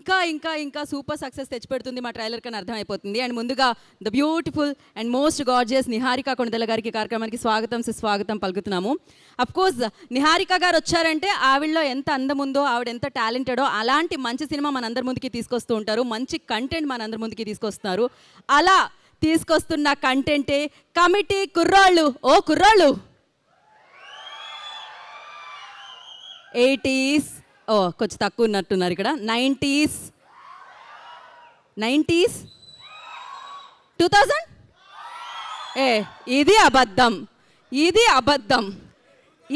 ఇంకా ఇంకా ఇంకా సూపర్ సక్సెస్ తెచ్చిపెడుతుంది మా ట్రైలర్ కని అర్థమైపోతుంది. అండ్ ముందుగా the beautiful and most gorgeous Niharika Konidela గారికి కార్యక్రమానికి స్వాగతం సుస్వాగతం పలుకుతున్నాము. అఫ్కోర్స్ నిహారిక గారు వచ్చారంటే ఆవిడలో ఎంత అందం ఉందో, ఆవిడ ఎంత టాలెంటెడో, అలాంటి మంచి సినిమా మనందరి ముందుకి తీసుకొస్తూ ఉంటారు. మంచి కంటెంట్ మనందరి ముందుకి తీసుకొస్తున్నారు. అలా తీసుకొస్తున్న కంటెంటే కమిటీ కుర్రాళ్ళు. ఓ కుర్రాళ్ళు 80s, ఓ కొంచెం తక్కువ ఉన్నట్టున్నారు ఇక్కడ, 90s, 2000. ఇది అబద్ధం, ఇది అబద్ధం.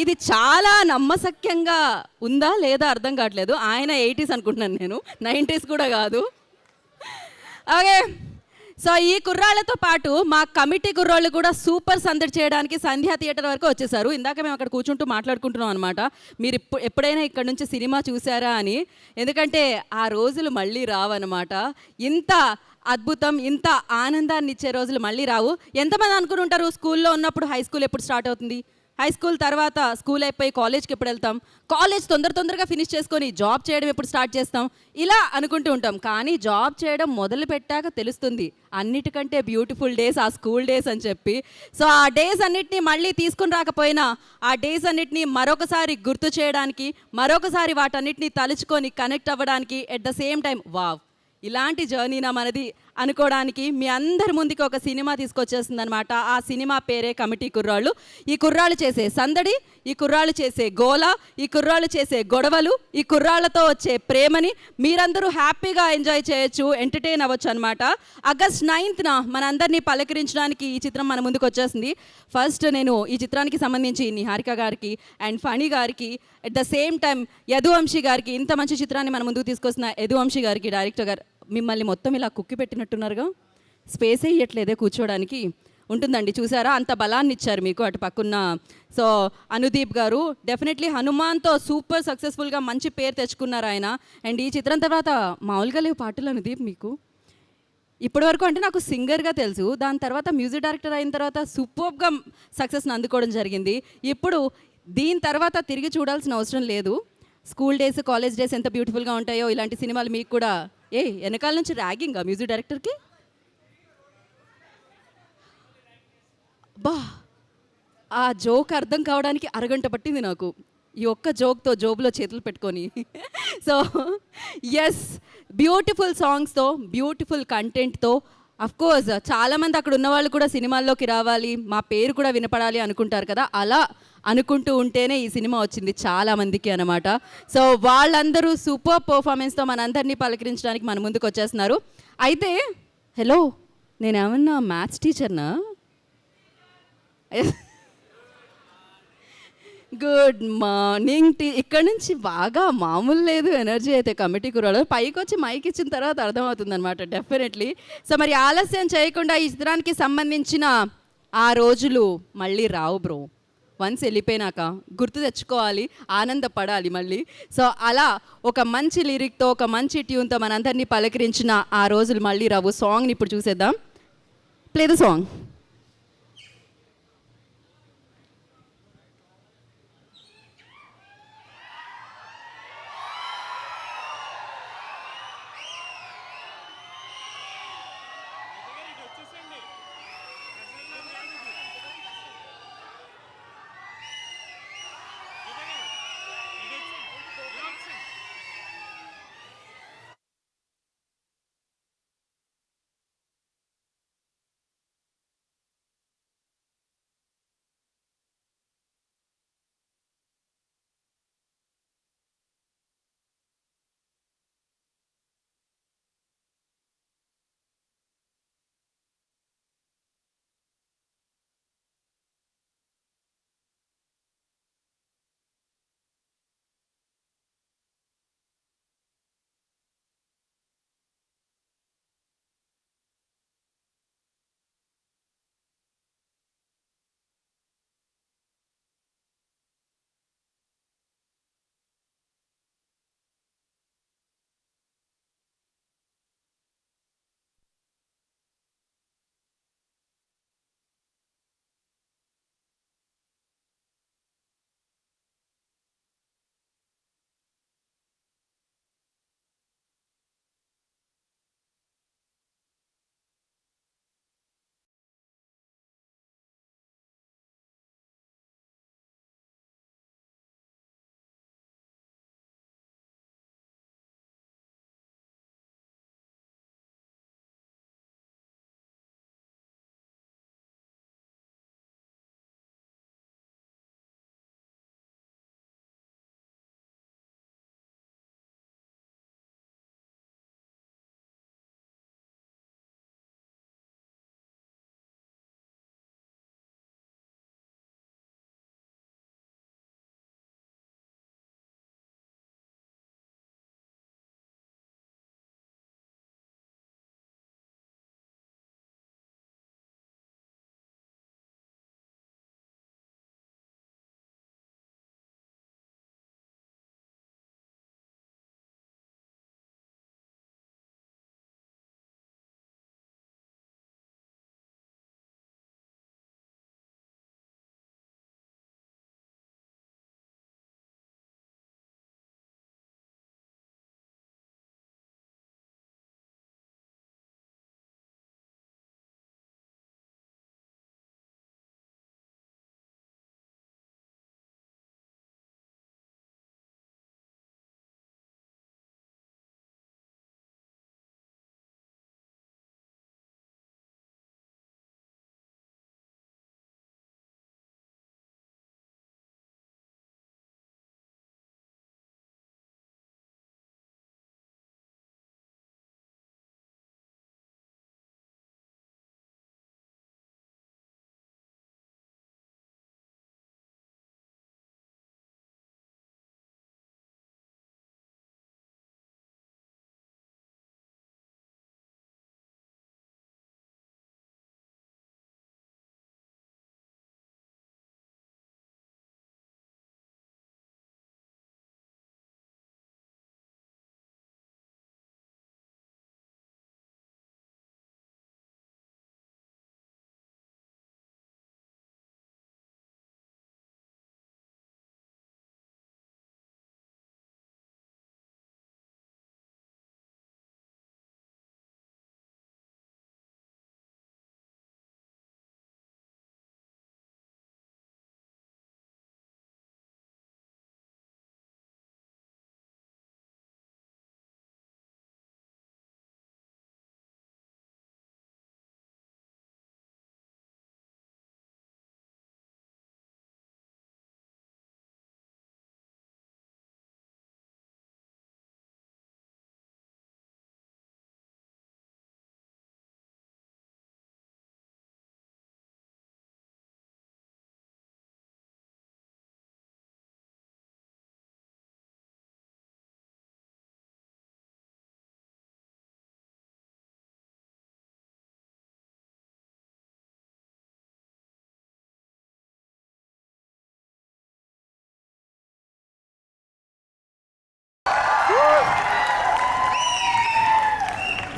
ఇది చాలా నమ్మశక్యంగా ఉందా లేదా అర్థం కావట్లేదు. ఆయన 80s అనుకుంటున్నాను, నేను 90s కూడా కాదు. ఓకే, సో ఈ కుర్రాళ్ళతో పాటు మా కమిటీ కుర్రాళ్ళు కూడా సూపర్ సందడి చేయడానికి సంధ్యా థియేటర్ వరకు వచ్చేసారు. ఇందాక మేము అక్కడ కూర్చుంటూ మాట్లాడుకుంటున్నాం అనమాట, మీరు ఎప్పుడైనా ఇక్కడ నుంచి సినిమా చూసారా అని. ఎందుకంటే ఆ రోజులు మళ్ళీ రావన్నమాట. ఇంత అద్భుతం, ఇంత ఆనందాన్ని ఇచ్చే రోజులు మళ్ళీ రావు. ఎంతమంది అనుకుని ఉంటారు స్కూల్లో ఉన్నప్పుడు హై స్కూల్ ఎప్పుడు స్టార్ట్ అవుతుంది, హై స్కూల్ తర్వాత స్కూల్ అయిపోయి కాలేజ్కి ఎప్పుడు వెళ్తాం, కాలేజ్ తొందరగా ఫినిష్ చేసుకొని జాబ్ చేయడం ఎప్పుడు స్టార్ట్ చేస్తాం, ఇలా అనుకుంటూ ఉంటాం. కానీ జాబ్ చేయడం మొదలు పెట్టాక తెలుస్తుంది అన్నిటికంటే బ్యూటిఫుల్ డేస్ ఆ స్కూల్ డేస్ అని చెప్పి. సో ఆ డేస్ అన్నిటినీ మళ్ళీ తీసుకుని రాకపోయినా ఆ డేస్ అన్నిటినీ మరొకసారి గుర్తు చేయడానికి, మరొకసారి వాటన్నిటిని తలుచుకొని కనెక్ట్ అవ్వడానికి, at the same time wow ఇలాంటి జర్నీనా మనది అనుకోవడానికి మీ అందరి ముందుకి ఒక సినిమా తీసుకొచ్చేస్తుంది అనమాట. ఆ సినిమా పేరే కమిటీ కుర్రాళ్ళు. ఈ కుర్రాళ్ళు చేసే సందడి, ఈ కుర్రాళ్ళు చేసే గోల, ఈ కుర్రాళ్ళు చేసే గొడవలు, ఈ కుర్రాళ్ళతో వచ్చే ప్రేమని మీరందరూ హ్యాపీగా ఎంజాయ్ చేయొచ్చు, ఎంటర్టైన్ అవ్వచ్చు అనమాట. ఆగస్ట్ 9th మనందరినీ పలకరించడానికి ఈ చిత్రం మన ముందుకు వచ్చేసింది. ఫస్ట్ నేను ఈ చిత్రానికి సంబంధించి నిహారిక గారికి అండ్ ఫణి గారికి, at the same time Yaduvanshi గారికి, ఇంత మంచి చిత్రాన్ని మన ముందుకు తీసుకొస్తున్న యదువంశీ గారికి, డైరెక్టర్ గారు, మిమ్మల్ని మొత్తం ఇలా కుక్కి పెట్టినట్టున్నారుగా, స్పేస్ ఇవ్వట్లేదే కూర్చోడానికి. ఉంటుందండి, చూసారా అంత బలాన్ని ఇచ్చారు మీకు అటు పక్కన్న. సో అనుదీప్ గారు డెఫినెట్లీ హనుమాన్తో సూపర్ సక్సెస్ఫుల్గా మంచి పేరు తెచ్చుకున్నారు ఆయన. అండ్ ఈ చిత్రం తర్వాత మామూలుగా లేవు పాటలు అనుదీప్ మీకు. ఇప్పటివరకు అంటే నాకు సింగర్గా తెలుసు, దాని తర్వాత మ్యూజిక్ డైరెక్టర్ అయిన తర్వాత సూపర్గా సక్సెస్ని అందుకోవడం జరిగింది. ఇప్పుడు దీని తర్వాత తిరిగి చూడాల్సిన అవసరం లేదు. స్కూల్ డేస్, కాలేజ్ డేస్ ఎంత బ్యూటిఫుల్గా ఉంటాయో ఇలాంటి సినిమాలు మీకు కూడా. వెనకాల నుంచి ర్యాగింగా మ్యూజిక్ డైరెక్టర్కి? బా, ఆ జోక్ అర్థం కావడానికి అరగంట పట్టింది నాకు, ఈ ఒక్క జోక్తో జోబులో చేతులు పెట్టుకొని. సో ఎస్, బ్యూటిఫుల్ సాంగ్స్తో, బ్యూటిఫుల్ కంటెంట్తో, అఫ్కోర్స్ చాలామంది అక్కడ ఉన్న వాళ్ళు కూడా సినిమాల్లోకి రావాలి, మా పేరు కూడా వినపడాలి అనుకుంటారు కదా. అలా అనుకుంటూ ఉంటేనే ఈ సినిమా వచ్చింది చాలామందికి అనమాట. సో వాళ్ళందరూ సూపర్ పర్ఫార్మెన్స్తో మనందరినీ పలకరించడానికి మన ముందుకు వచ్చేస్తున్నారు. అయితే హలో, నేనేమన్నా మ్యాథ్స్ టీచర్నా? Good morning. ఇక్కడ నుంచి బాగా మామూలు లేదు ఎనర్జీ అయితే కమిటీ కుర్రాడు. పైకి వచ్చి మైక్ ఇచ్చిన తర్వాత అర్థమవుతుంది అనమాట డెఫినెట్లీ. సో మరి ఆలస్యం చేయకుండా ఈ చిత్రానికి సంబంధించిన ఆ రోజులు మళ్ళీ రావు బ్రో. వన్స్ వెళ్ళిపోయినాక గుర్తు తెచ్చుకోవాలి, ఆనందపడాలి మళ్ళీ. సో అలా ఒక మంచి లిరిక్తో, ఒక మంచి ట్యూన్తో మనందరినీ పలకరించిన ఆ రోజులు మళ్ళీ రావు. సాంగ్ని ఇప్పుడు చూసేద్దాం. Play the song.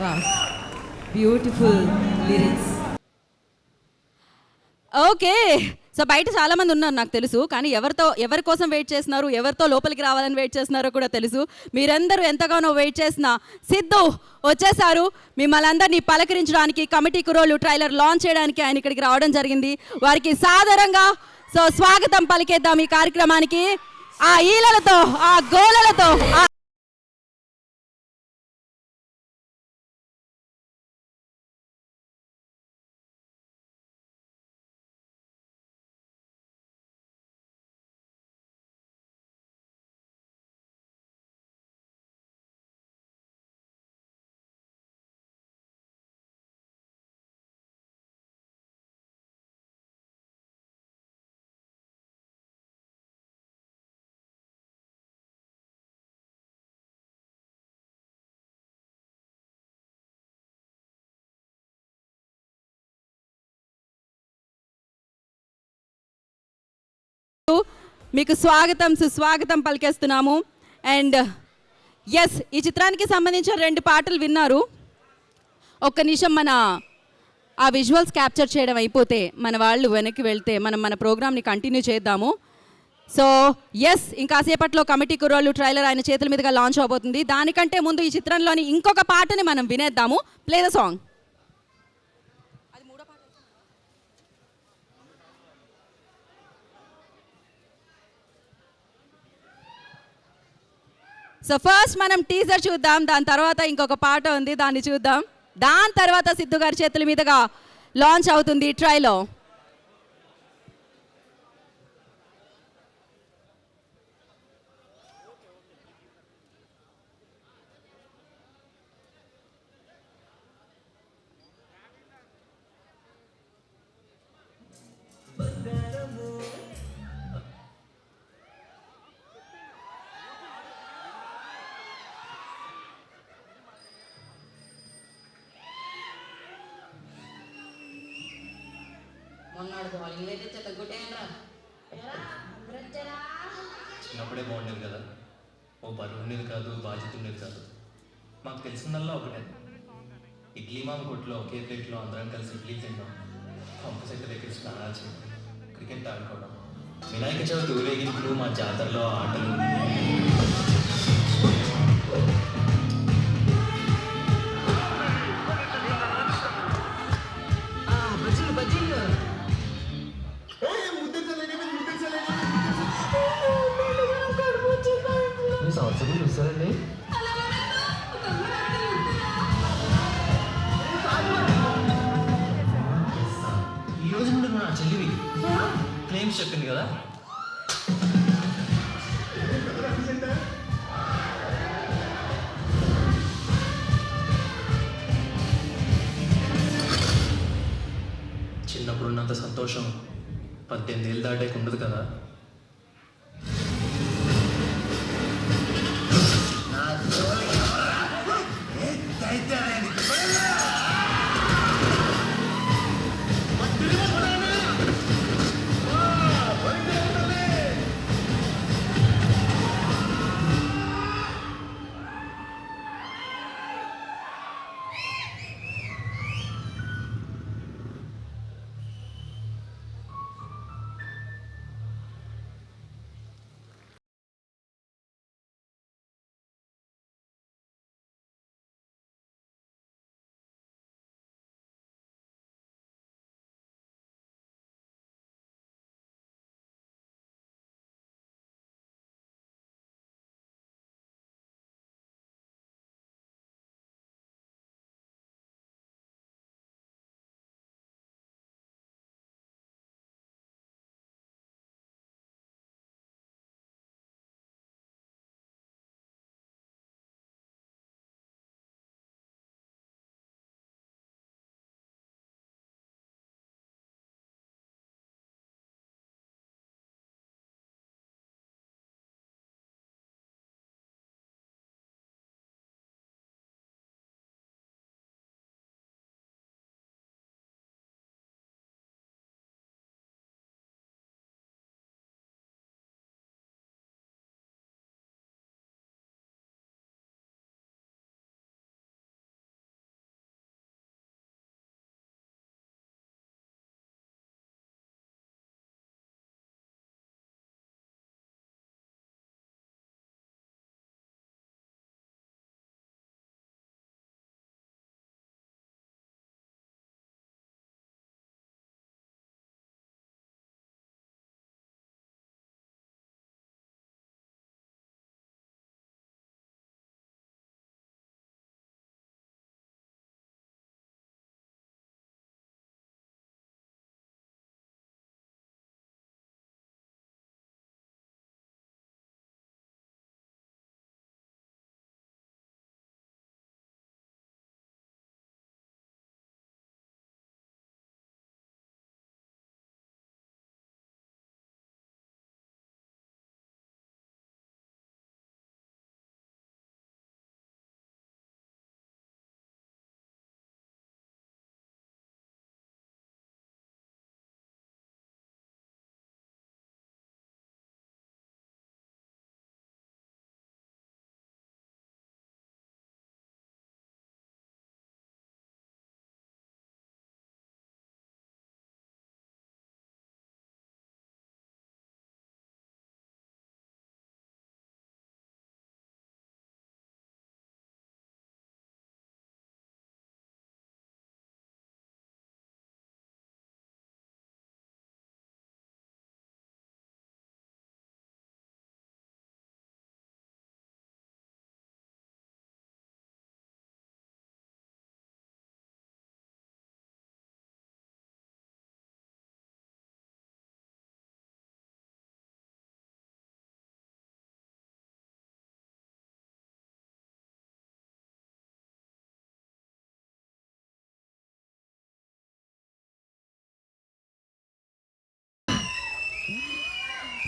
Wow, beautiful lyrics. Okay. So బయట చాలామంది ఉన్నారు నాకు తెలుసు. కానీ ఎవరి కోసం వెయిట్ చేస్తున్నారు, ఎవరితో లోపలికి రావాలని వెయిట్ చేస్తున్నారో కూడా తెలుసు. మీరందరూ ఎంతగానో వెయిట్ చేసిన సిద్ధు వచ్చేసారు. మిమ్మల్ని అందరినీ పలకరించడానికి, కమిటీ కుర్రోళ్ళు ట్రైలర్ లాంచ్ చేయడానికి ఆయన ఇక్కడికి రావడం జరిగింది. వారికి సాదరంగా స్వాగతం పలికేద్దాం ఈ కార్యక్రమానికి. ఆ ఈలలతో, ఆ గోలలతో, మీకు స్వాగతం సుస్వాగతం పలికేస్తున్నాము. అండ్ ఎస్, ఈ చిత్రానికి సంబంధించిన 2 పాటలు విన్నారు. ఒక్క నిమిషం ఆ విజువల్స్ క్యాప్చర్ చేయడం అయిపోతే మన వాళ్ళు వెనక్కి వెళ్తే మన ప్రోగ్రామ్ని కంటిన్యూ చేద్దాము. సో ఎస్, ఇంకాసేపట్లో కమిటీ కుర్రోళ్ళు ట్రైలర్ ఆయన చేతుల మీదుగా లాంచ్ అవబోతుంది. దానికంటే ముందు ఈ చిత్రంలోని ఇంకొక పాటని మనం వినేద్దాము. Play the song. So first మనం టీజర్ చూద్దాం. దాని తర్వాత ఇంకొక పాట ఉంది, దాన్ని చూద్దాం. దాని తర్వాత సిద్ధు గారి చేతుల మీదుగా లాంచ్ అవుతుంది ట్రైలో. చిన్నప్పుడే బాగుండేది కదా, ఓ బరువు ఉండేది కాదు, బాధ్యత ఉండేది కాదు. మాకు తెలిసిందల్లా ఒకటే, ఇడ్లీ మామ కొట్లో ఒకే ప్లేట్లో అందరం కలిసి ఇడ్లీ తింటాం, పంపు చెట్టు దగ్గర స్నానాలు చేయడం, క్రికెట్ ఆడుకోవడం, వినాయక చవితి ఊరేగింపులు, మా జాతరలో ఆటలు. సంవత్సరం చూస్తారండి. ఈ రోజు నుండి నా చెల్లివి క్లెయిమ్స్ చెప్పింది కదా. చిన్నప్పుడు ఉన్నంత సంతోషం 18 ఏళ్ళు దాటాక ఉండదు కదా.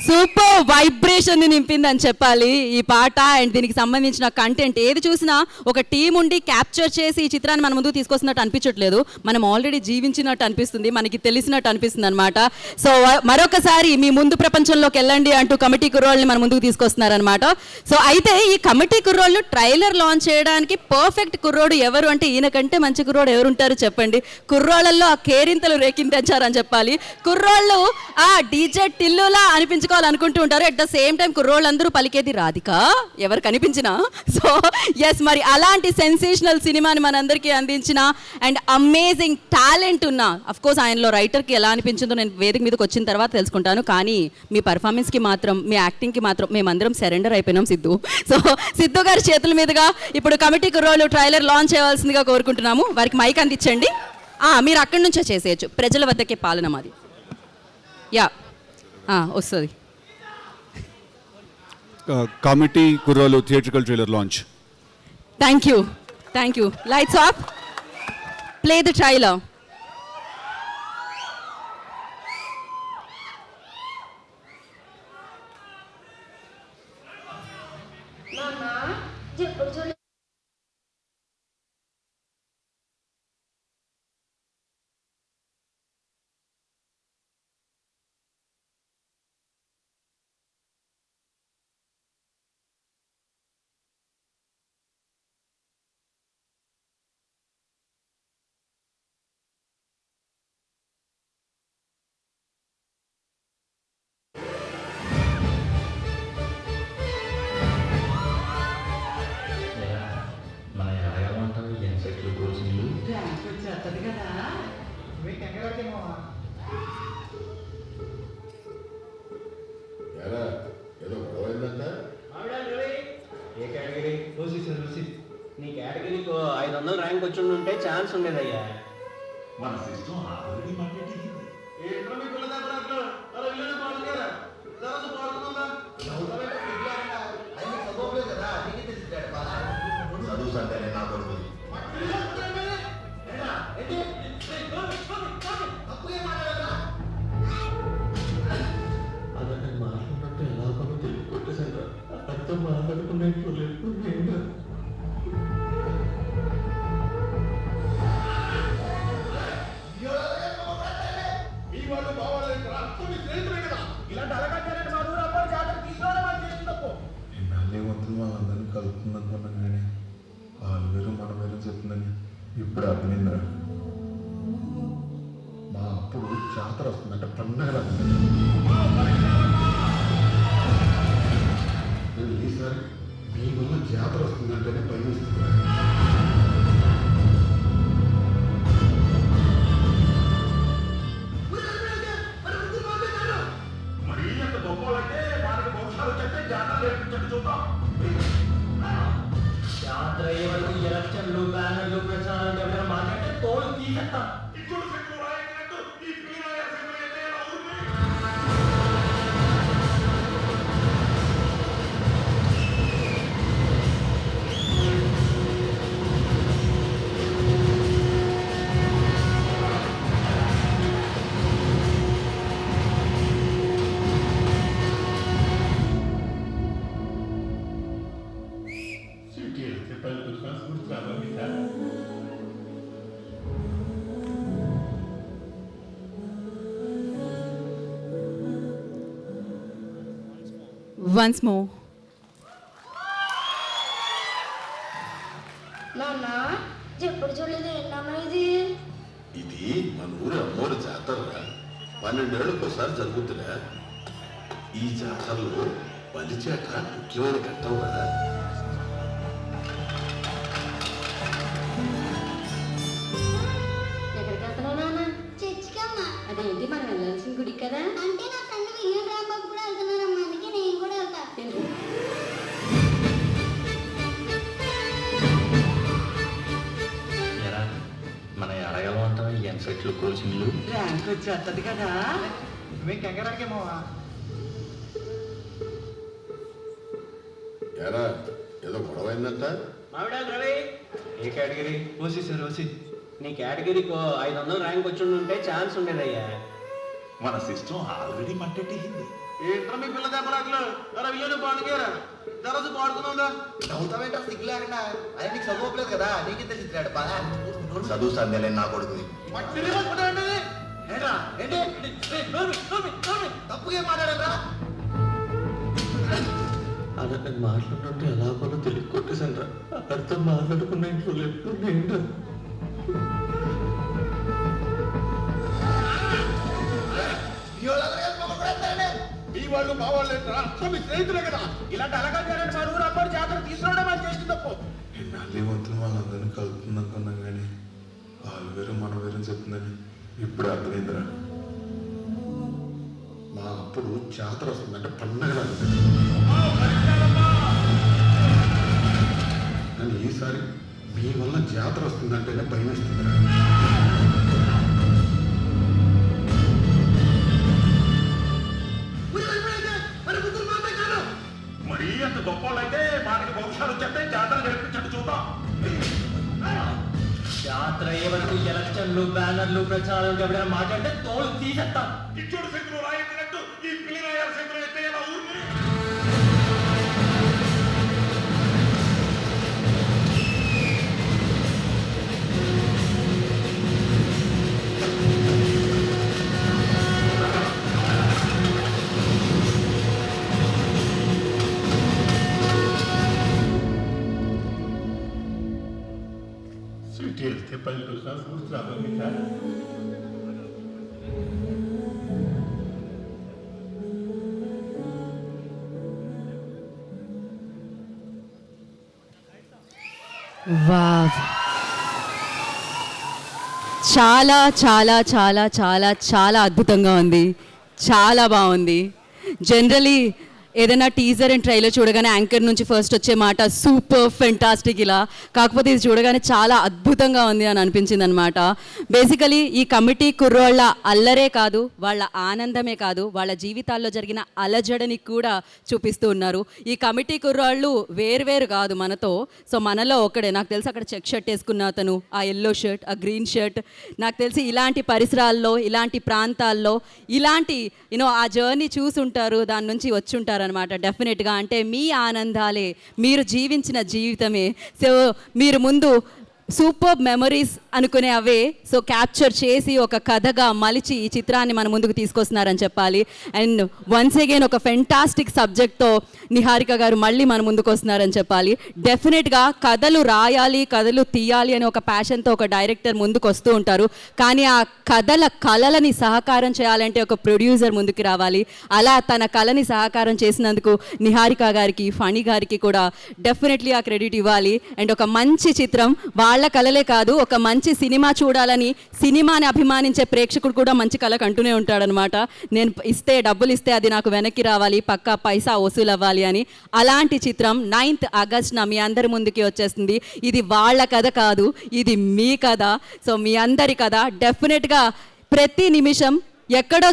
సూపర్ వైబ్రేషన్ నింపిందని చెప్పాలి ఈ పాట. అండ్ దీనికి సంబంధించిన కంటెంట్ ఏది చూసినా ఒక టీం ఉండి క్యాప్చర్ చేసి ఈ చిత్రాన్ని మన ముందుకు తీసుకొస్తున్నట్టు అనిపించట్లేదు, మనం ఆల్రెడీ జీవించినట్టు అనిపిస్తుంది, మనకి తెలిసినట్టు అనిపిస్తుంది అనమాట. సో మరొకసారి మీ ముందు ప్రపంచంలోకి వెళ్ళండి అంటూ కమిటీ కుర్రోళ్ళని మన ముందుకు తీసుకొస్తున్నారనమాట. సో అయితే ఈ కమిటీ కుర్రోళ్ళు ట్రైలర్ లాంచ్ చేయడానికి పర్ఫెక్ట్ కుర్రోడు ఎవరు అంటే ఈయన కంటే మంచి కుర్రోడు ఎవరుంటారు చెప్పండి. కుర్రోళ్ళల్లో ఆ కేరింతలు రేకించారని చెప్పాలి. కుర్రోళ్ళు ఆ డీజే టిల్లులా అనిపించుకోవాలనుకుంటూ ఉంటారు. అట్ ద సేమ్ టైం కుర్రోళ్ళందరూ పలికేది రాధిక ఎవరు కనిపించినా. సో ఎస్, మరి అలాంటి సెన్సేషనల్ సినిమాని మనందరికీ అందించిన అండ్ అమేజింగ్ టాలెంట్ ఉన్న, అఫ్ కోర్స్ ఆయనలో రైటర్కి ఎలా అనిపించిందో నేను వేదిక మీదకి వచ్చిన తర్వాత తెలుసుకుంటాను, కానీ మీ పర్ఫార్మెన్స్కి మాత్రం, మీ యాక్టింగ్కి మాత్రం మేమందరం సరెండర్ అయిపోయినాం సిద్ధు. సో సిద్ధు గారి చేతుల మీదుగా ఇప్పుడు కమిటీ కుర్రోళ్ళు ట్రైలర్ లాంచ్ చేయవలసిందిగా కోరుకుంటున్నాము. వారికి మైక్ అందించండి. మీరు అక్కడి నుంచే చేసేయచ్చు, ప్రజల వద్దకే పాలన మాది. యా వస్తుంది. కమిటీ కుర్రోలు theatrical trailer launch. Thank you. Lights off, play the trailer. నీ కేటగిరీకి 500 ర్యాంక్ వచ్చి ఉంటే ఛాన్స్ ఉండేదయ్యా. మన సిస్టమ్ ఆల్రెడీ చదువు సంటే నా కొడుకు అదే మాట్లాడినట్టు ఎలా పనులు తెలియ కొట్టేసాను. అర్థం మాట్లాడుకున్నట్టు లేదు. వాళ్ళందరినీ కలుపుతుందనుకున్నాను కానీ వాళ్ళు వేరు మన వేరు చెప్తుందని ఇప్పుడు అర్థమైందాడు. మా అప్పుడు జాతర వస్తుందంటే పండగ ఈసారి మీ వల్ల జాతర వస్తుందంటేనే భయం వస్తుంది. మరీ అంత గొప్పలంటే వారికి వంశాలు చెప్తే జాతర నేర్పించండి చూద్దాం. జాతర అయ్యే వరకు ఎలక్షన్లు, బ్యానర్లు, ప్రచారాలు ఎవరైనా మాట్లాడితే తోలు తీసేస్తాం. Once more. నాన్న ఎప్పుడు చూడలేదు ఏంటన్నా ఇది? ఇది మన ఊరు అమ్మోరు జాతర 12 ఏళ్ళకి ఒకసారి జరుగుతుందా. ఈ జాతరలో బలిచేట ముఖ్యమైన ఘట్టంరా. ఎక్కడికి వెళ్తున్నావు నాన్న? చర్చికమ్మా. అదేంటి మనం వెళ్ళాల్సిన గుడి కదా? అంటే నా ఫ్రెండ్ విలియం రాంబాబు కూడా వెళ్తున్నారమ్మా, అందుకే నేను కూడా వెళ్తా. మన ఎడగలం అంటాం ఎంసెట్లు, కోచింగ్లు. ర్యాంక్ వచ్చేస్తుంది కదా, మేము కంగారాకేమోవా. ఎరా ఏదో గొడవ అయిందంట. మామిడాలు రవి, ఏ కేటగిరీ? OC sir, OC. నీ కేటగిరీకి 500 ర్యాంక్ వచ్చి ఉంటే ఛాన్స్ ఉండేదయ్యా. మన సిస్టమ్ ఆల్రెడీ మట్టెట్టింది. ఏంట్రా మీ పిల్ల దెబ్బలాట్లు అలా విలువని పాడుగారా తర్వాత పాడుకున్నావుగా నవ్వుతావేంటో సిగ్గు లేకుండా అదే నీకు చదువుకోలేదు కదా నీకే తెలిసిరాడు బాగా చదువు సందేలే నా కొడుకుది తప్పుగా మాట్లాడరా అలా నేను మాట్లాడుతుంటే ఎలా పోలో తెలియ కొట్టేశాను రా అర్థం మాట్లాడుకున్న ఇంట్లో లేకుండా మీ వాళ్ళు మా వాళ్ళు ఏంట్రా మీ స్నేహితులే కదా ఇలాంటి అలగా మా ఊరు అబ్బాయి జాతర తీసుకురావడం వాళ్ళు చేసిన తప్పు నల్లి వంతులు వాళ్ళందరినీ కలుపుతుంది అనుకున్నాం కానీ వాళ్ళు వేరు మన వేరు చెప్తుందని ఇప్పుడు అర్థమైందిరా మా అప్పుడు జాతర వస్తుందంటే పండగ కానీ ఈసారి మీ వల్ల జాతర వస్తుందంటేనే భయం వేస్తుందిరా మరీ అంత గొప్ప వాళ్ళైతే మనకి భవిష్యత్తు చెప్తే జాతర జరిపించండి చూద్దాం జాతర అయ్యే వరకు ఎలక్షన్లు బ్యానర్లు ప్రచారాలు ఎవరైనా మాట్లాడితే తోలు తీసేస్తాం ఇచ్చోడు శంకులు రాయట్టు ఈ పిల్లి రాయాల శంకులు అయితే ఎలా ఊరిని సిటీ వెళ్తే పల్లెటూరు సార్ కూర్చున్నాను సార్ వావ్, చాలా చాలా చాలా చాలా చాలా అద్భుతంగా ఉంది, చాలా బాగుంది. జనరలీ ఏదైనా టీజర్ అండ్ ట్రైలర్ చూడగానే యాంకర్ నుంచి ఫస్ట్ వచ్చే మాట సూపర్ ఫెంటాస్టిక్ ఇలా, కాకపోతే ఇది చూడగానే చాలా అద్భుతంగా ఉంది అని అనిపించింది అనమాట. బేసికలీ ఈ కమిటీ కుర్రోళ్ళ అల్లరే కాదు, వాళ్ళ ఆనందమే కాదు, వాళ్ళ జీవితాల్లో జరిగిన అలజడిని కూడా చూపిస్తూ ఉన్నారు. ఈ కమిటీ కుర్రోళ్ళు వేరు కాదు మనతో, సో మనలో ఒకడే. నాకు తెలిసి అక్కడ చెక్ షర్ట్ వేసుకున్న అతను, ఆ ఎల్లో షర్ట్, ఆ గ్రీన్ షర్ట్, నాకు తెలిసి ఇలాంటి పరిసరాల్లో, ఇలాంటి ప్రాంతాల్లో, ఇలాంటి ఆ జర్నీ చూసుంటారు, దాని నుంచి వచ్చుంటారు అనమాట డెఫినెట్గా. అంటే మీ ఆనందాలే, మీరు జీవించిన జీవితమే. సో మీరు ముందు సూపర్ మెమరీస్ అనుకునే అవే సో క్యాప్చర్ చేసి ఒక కథగా మలిచి ఈ చిత్రాన్ని మన ముందుకు తీసుకొస్తున్నారని చెప్పాలి. అండ్ వన్స్ అగైన్ ఒక ఫెంటాస్టిక్ సబ్జెక్ట్తో నిహారిక గారు మళ్ళీ మన ముందుకు వస్తున్నారని చెప్పాలి. డెఫినెట్గా కథలు రాయాలి, కథలు తీయాలి అని ఒక ప్యాషన్తో ఒక డైరెక్టర్ ముందుకు వస్తూ ఉంటారు, కానీ ఆ కళలని సహకారం చేయాలంటే ఒక ప్రొడ్యూసర్ ముందుకు రావాలి. అలా తన కళని సహకారం చేసినందుకు నిహారిక గారికి, ఫణి గారికి కూడా డెఫినెట్లీ ఆ క్రెడిట్ ఇవ్వాలి. అండ్ ఒక మంచి చిత్రం, వాళ్ళ కళలే కాదు, ఒక మంచి సినిమా చూడాలని సినిమాని అభిమానించే ప్రేక్షకుడు కూడా మంచి కళ కంటూనే ఉంటాడనమాట. నేను డబ్బులు ఇస్తే అది నాకు వెనక్కి రావాలి, పక్కా పైసా వసూలు అవ్వాలి అని. అలాంటి చిత్రం 9th ఆగస్టున మీ అందరి ముందుకి వచ్చేస్తుంది. ఇది వాళ్ళ కథ కాదు, ఇది మీ కథ. సో మీ అందరి కథ డెఫినెట్గా ప్రతి నిమిషం ఎక్కడో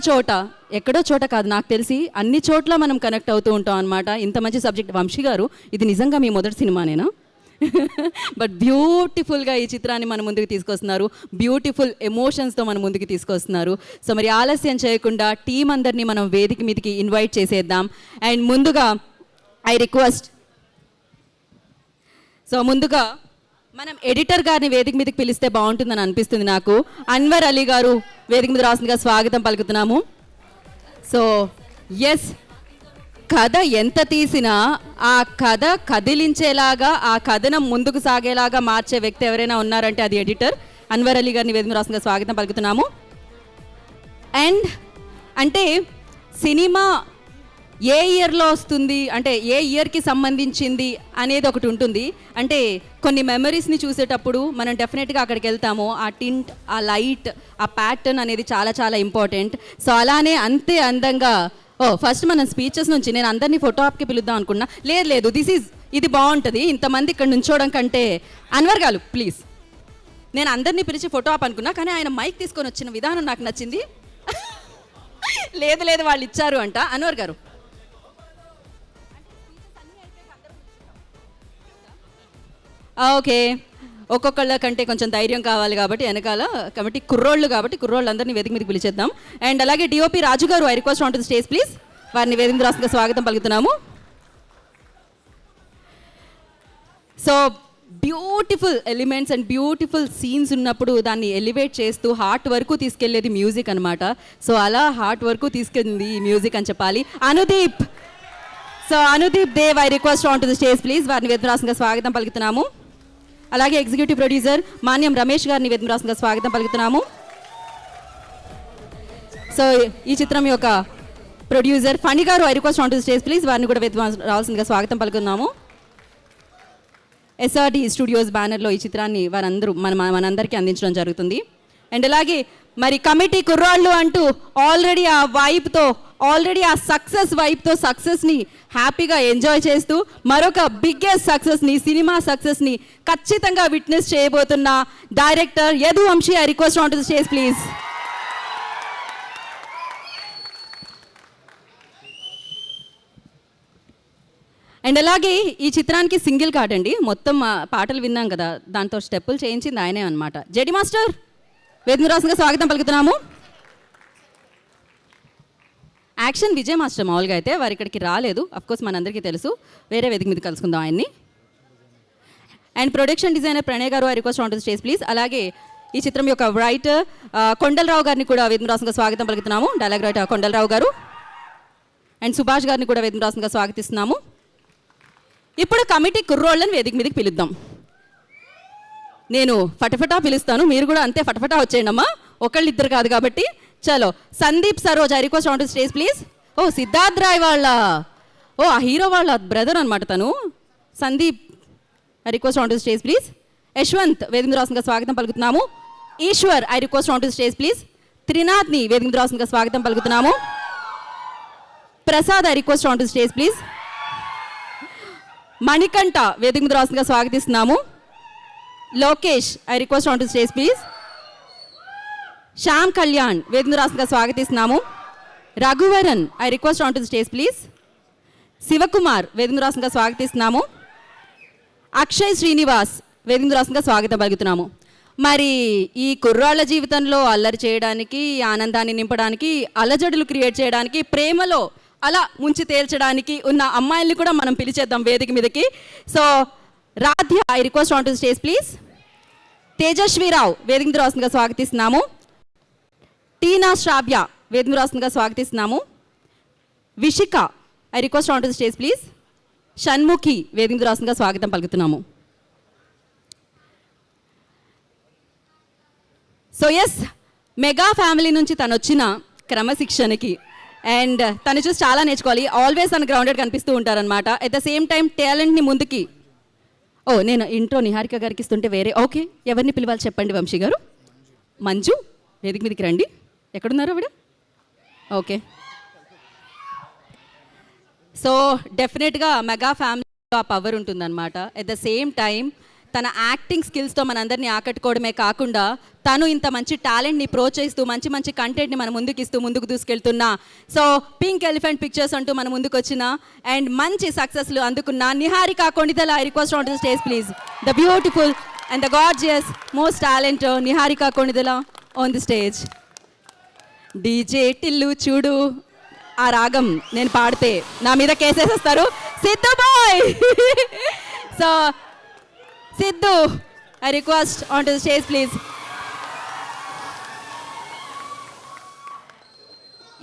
చోట కాదు, నాకు తెలిసి అన్ని చోట్ల మనం కనెక్ట్ అవుతూ ఉంటాం అనమాట. ఇంత మంచి సబ్జెక్ట్. వంశీ గారు, ఇది నిజంగా మీ మొదటి సినిమానేనా? బట్ బ్యూటిఫుల్గా ఈ చిత్రాన్ని మన ముందుకు తీసుకొస్తున్నారు, బ్యూటిఫుల్ ఎమోషన్స్తో మన ముందుకు తీసుకొస్తున్నారు. సో మరి ఆలస్యం చేయకుండా టీం అందరినీ మనం వేదిక మీదకి ఇన్వైట్ చేసేద్దాం. అండ్ ముందుగా ఐ రిక్వెస్ట్, సో ముందుగా మనం ఎడిటర్ గారిని వేదిక మీదకి పిలిస్తే బాగుంటుందని అనిపిస్తుంది నాకు. అన్వర్ అలీ గారు వేదిక మీద రాసిందిగా స్వాగతం పలుకుతున్నాము. సో ఎస్, కథ ఎంత తీసినా ఆ కథ కదిలించేలాగా, ఆ కథనం ముందుకు సాగేలాగా మార్చే వ్యక్తి ఎవరైనా ఉన్నారంటే అది ఎడిటర్. అన్వర్ అలీ గారిని వేదిక రాష్ట్రంగా స్వాగతం పలుకుతున్నాము. అండ్ అంటే సినిమా ఏ ఇయర్లో వస్తుంది, అంటే ఏ ఇయర్కి సంబంధించింది అనేది ఒకటి ఉంటుంది. అంటే కొన్ని మెమరీస్ని చూసేటప్పుడు మనం డెఫినెట్గా అక్కడికి వెళ్తాము. ఆ టింట్, ఆ లైట్, ఆ ప్యాటర్న్ అనేది చాలా చాలా ఇంపార్టెంట్. సో అలానే అంతే అందంగా ఫస్ట్ మనం స్పీచెస్ నుంచి నేను అందరినీ ఫోటో ఆప్కి పిలుద్దాం అనుకున్నా. లేదు ఇది బాగుంటుంది, ఇంతమంది ఇక్కడ నుంచోవడం కంటే. అన్వర్ గారు ప్లీజ్, నేను అందరినీ పిలిచి ఫోటో ఆప్ అనుకున్నా, కానీ ఆయన మైక్ తీసుకొని వచ్చిన విధానం నాకు నచ్చింది. లేదు వాళ్ళు ఇచ్చారు అంట. అన్వర్ గారు ఓకే, ఒక్కొక్కళ్ళ కంటే కొంచెం ధైర్యం కావాలి కాబట్టి వెనకాల కమిటీ కుర్రోళ్ళు కాబట్టి కుర్రోళ్ళందరినీ వేదిక మీదకి పిలిచేద్దాం. అండ్ అలాగే DOP Raju garu, I request on to the stage please. వారిని వేదిక రాష్ట్రంగా స్వాగతం పలుకుతున్నాము. So beautiful elements and beautiful scenes ఉన్నప్పుడు దాన్ని ఎలివేట్ చేస్తూ హార్ట్ వరకు తీసుకెళ్లేది మ్యూజిక్ అనమాట. సో అలా హార్ట్ వరకు తీసుకెళ్ళింది ఈ మ్యూజిక్ అని చెప్పాలి. Anudeep, so Anudeep Dev, I request on to the stage please. వారిని వేదిక రాష్ట్రంగా స్వాగతం పలుకుతున్నాము. అలాగే ఎగ్జిక్యూటివ్ ప్రొడ్యూసర్ మాన్యం రమేష్ గారిని వేదిక రాష్ట్రంగా స్వాగతం పలుకుతున్నాము. సో ఈ చిత్రం యొక్క ప్రొడ్యూసర్ ఫణి గారు, I request on to the stage please. వారిని కూడా వేదిక రావాల్సిందిగా స్వాగతం పలుకున్నాము. SRD స్టూడియోస్ బ్యానర్లో ఈ చిత్రాన్ని వారందరూ మనందరికీ అందించడం జరుగుతుంది. అండ్ అలాగే మరి కమిటీ కుర్రాళ్ళు అంటూ ఆల్రెడీ ఆ వైబ్తో, ఆల్రెడీ ఆ సక్సెస్ వైబ్తో సక్సెస్ని హ్యాపీగా ఎంజాయ్ చేస్తూ మరొక బిగ్గెస్ట్ సక్సెస్ని, సినిమా సక్సెస్ని ఖచ్చితంగా విట్నెస్ చేయబోతున్న director Yadu Vamsi, I request on to the stage please. And అలాగే ఈ చిత్రానికి సింగిల్ కార్డ్ అండి. మొత్తం పాటలు విన్నాం కదా, దాంతో స్టెప్పులు చేయించింది ఆయనే అనమాట. జెడి మాస్టర్, వేదిక రాష్ట్రంగా స్వాగతం పలుకుతున్నాము. యాక్షన్ విజయ్ మాస్టర్ మామూలుగా అయితే వారు ఇక్కడికి రాలేదు, అఫ్కోర్స్ మనందరికీ తెలుసు. వేరే వేదిక మీద కలుసుకుందాం ఆయన్ని. అండ్ ప్రొడక్షన్ డిజైనర్ ప్రణయ్ గారు, I request on to the stage please. అలాగే ఈ చిత్రం యొక్క రైటర్ కొండలరావు గారిని కూడా వేదిక రాష్ట్రంగా స్వాగతం పలుకుతున్నాము. డైలాగ్ రైటర్ కొండలరావు గారు. అండ్ సుభాష్ గారిని కూడా వేదిక రాష్ట్రంగా స్వాగతిస్తున్నాము. ఇప్పుడు కమిటీ కుర్రోళ్ళని వేదిక మీదకి పిలుద్దాం. నేను ఫటఫటా పిలుస్తాను, మీరు కూడా అంతే ఫటఫటా వచ్చేయండి అమ్మా, ఒకళ్ళిద్దరు కాదు కాబట్టి. చలో, Sandeep Saroj, I request on to stage please. ఓ సిద్ధార్థ్ రాయ్ వాళ్ళ, ఓ ఆ హీరో వాళ్ళ బ్రదర్ అనమాట తను. Sandeep, I request on to stage please. Yashwant, వేదిక రాష్ట్రంగా స్వాగతం పలుకుతున్నాము. Eshwar, I request on to stage please. త్రినాథ్ని వేదిక రాష్ట్రంగా స్వాగతం పలుకుతున్నాము. Prasad, I request on to stage please. Manikanta, వేదిక మీద రాష్ట్రంగా స్వాగతిస్తున్నాము. Lokesh, I request on to stage please. Shyam Kalyan, వేదిక మీద రాష్ట్రంగా స్వాగతిస్తున్నాము. Raghuvaran, I request on to stage please. Shivakumar, వేదిక మీద రాష్ట్రంగా స్వాగతిస్తున్నాము. అక్షయ్ శ్రీనివాస్, వేదిక మీద రాష్ట్రంగా స్వాగతం పలుకుతున్నాము. మరి ఈ కుర్రాళ్ళ జీవితంలో అల్లరి చేయడానికి, ఆనందాన్ని నింపడానికి, అలజడులు క్రియేట్ చేయడానికి, ప్రేమలో అలా ముంచి తేల్చడానికి ఉన్న అమ్మాయిల్ని కూడా మనం పిలిచేద్దాం వేదిక మీదకి. So Radhya, I request on to stage please. Tejaswi Rao, వేదిక మీద రాష్ట్రంగా స్వాగతిస్తున్నాము. టీనా శ్రావ్య, వేదిక మీద రాష్ట్రంగా స్వాగతిస్తున్నాము. Vishika, I request on to stage please. Shanmukhi, వేదిక మీద రాష్ట్రంగా స్వాగతం పలుకుతున్నాము. సో ఎస్, మెగా ఫ్యామిలీ నుంచి తను వచ్చిన క్రమశిక్షణకి అండ్ తను చూసి చాలా నేర్చుకోవాలి. ఆల్వేస్ తను గ్రౌండెడ్ కనిపిస్తూ ఉంటారనమాట. అట్ ద సేమ్ టైం టాలెంట్ని ముందుకి, ఓ నేను ఇంట్రో నిహారిక గారికి ఇస్తుంటే వేరే, ఓకే ఎవరిని పిలవాలి చెప్పండి వంశీ గారు. మంజు, వేదిక మీదకి రండి. ఎక్కడున్నారు ఆవిడ? ఓకే. సో డెఫినెట్గా మెగా ఫ్యామిలీలో ఆ పవర్ ఉంటుందన్నమాట. అట్ ద సేమ్ టైం తన యాక్టింగ్ స్కిల్స్తో మనందరినీ ఆకట్టుకోవడమే కాకుండా తను ఇంత మంచి టాలెంట్ని ప్రోత్సహిస్తూ మంచి మంచి కంటెంట్ని మన ముందుకు ఇస్తూ ముందుకు దూసుకెళ్తున్నా. సో పింక్ ఎలిఫెంట్ పిక్చర్స్ అంటూ మన ముందుకు వచ్చిన అండ్ మంచి సక్సెస్లు అందుకున్న Niharika Konidela, I request on to the stage please. The beautiful and the gorgeous most talent Niharika Konidela on the stage. DJ Tillu చూడు, ఆ రాగం నేను పాడితే నా మీద కేసేసేస్తారు. Siddhu boy. So Siddhu, I request on to the stage please.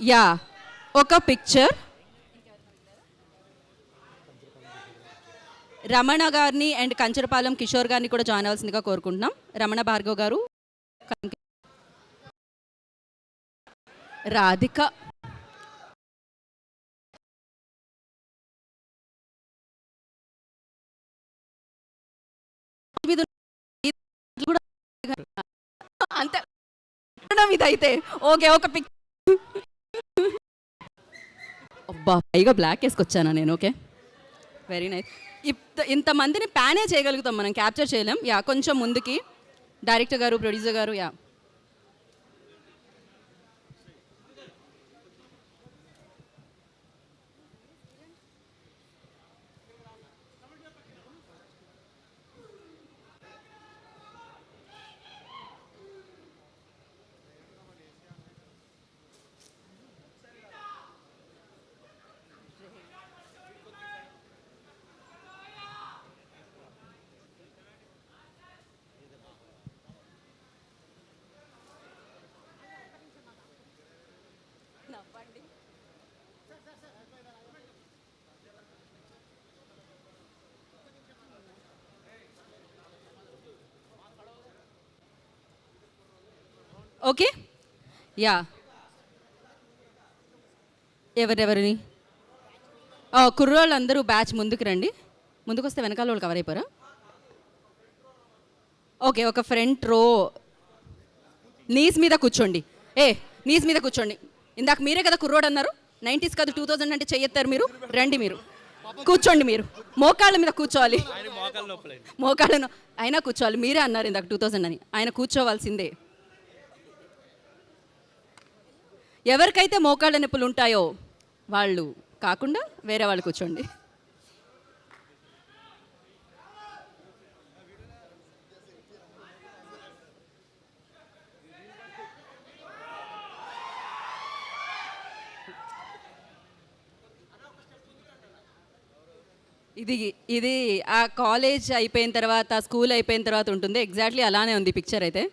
Yeah, ఒక పిక్చర్ రమణ గారిని అండ్ కంచరపాలెం కిషోర్ గారిని కూడా జాయిన్ అవ్వాల్సిందిగా కోరుకుంటున్నాం. రమణ భార్గవ్ గారు, రాధిక, అంతే ఇదైతే ఓకే. ఒక పిక్, అబ్బా పైగా బ్లాక్ వేసుకొచ్చానా నేను. Okay, very nice. ఇంతమందిని ప్యానే చేయగలుగుతాం మనం, క్యాప్చర్ చేయలేం. యా, కొంచెం ముందుకి డైరెక్టర్ గారు, ప్రొడ్యూసర్ గారు. యా, ఓకే యా ఎవరెవరిని కుర్రోళ్ళు అందరూ బ్యాచ్ ముందుకు రండి. ముందుకు వస్తే వెనకాల వాళ్ళు కవర్ అయిపోరా? ఓకే, ఒక ఫ్రంట్ రో నీస్ మీద కూర్చోండి. నీస్ మీద కూర్చోండి. ఇందాక మీరే కదా కుర్రోడు అన్నారు. 90s కాదు 2000 అంటే చెయ్యెత్తారు మీరు. రండి, మీరు కూర్చోండి. మీరు మోకాళ్ళ మీద కూర్చోవాలి. మోకాళ్ళను అయినా కూర్చోవాలి. మీరే అన్నారు ఇందాక 2000 అని. ఆయన కూర్చోవాల్సిందే. ఎవరికైతే మోకాళ్ళ నొప్పులు ఉంటాయో వాళ్ళు కాకుండా వేరే వాళ్ళు కూర్చోండి. ఇది ఆ కాలేజ్ అయిపోయిన తర్వాత, స్కూల్ అయిపోయిన తర్వాత ఉంటుంది. ఎగ్జాక్ట్లీ అలానే ఉంది పిక్చర్ అయితే.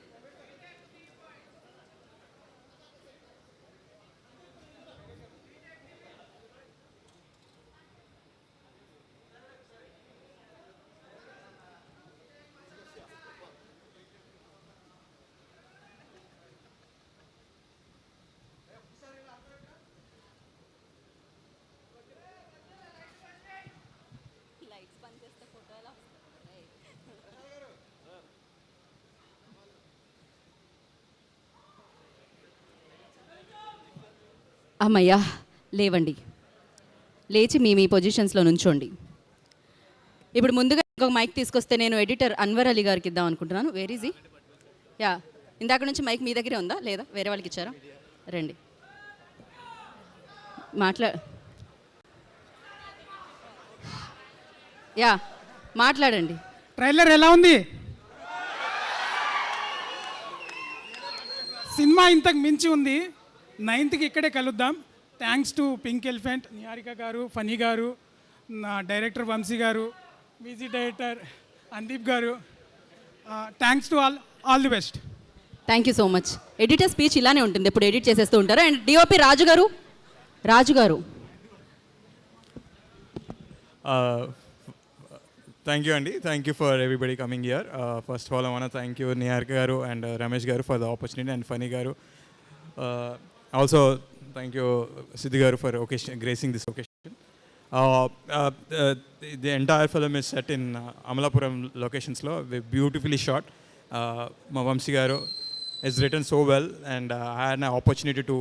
అమ్మయ్యా, లేవండి. లేచి మీ పొజిషన్స్లో నుంచోండి. ఇప్పుడు ముందుగా ఇంకొక మైక్ తీసుకొస్తే నేను ఎడిటర్ అన్వర్ అలీ గారికి ఇద్దాం అనుకుంటున్నాను. వేర్ ఈజ్ యా, ఇందాక నుంచి మైక్ మీ దగ్గరే ఉందా లేదా వేరే వాళ్ళకి ఇచ్చారా? రండి, మాట్లాడండి. ట్రైలర్ ఎలా ఉంది? సినిమా ఇంతకు మించి ఉంది. 9th ఇక్కడే కలుద్దాం. Thanks to pink elephant, Niharika గారు, ఫనీ గారు, నా డైరెక్టర్ వంశీ గారు, మ్యూజిక్ డైరెక్టర్ అందీప్ గారు. Thanks to all the best. Thank you so much. Editor speech ఇలానే ఉంటుంది, ఎప్పుడు ఎడిట్ చేసేస్తూ ఉంటారు. అండ్ డిఓపి రాజు గారు. Thank you, Andy. Thank you for everybody coming here. First of all, I want to thank you, Niharika Garu and Ramesh Garu, for the opportunity, and Funny Garu. Also, thank you, Siddhi Garu, for gracing this occasion. The entire film is set in Amalapuram locations. Beautifully shot. Vamsi Garu has written so well, and I had an opportunity to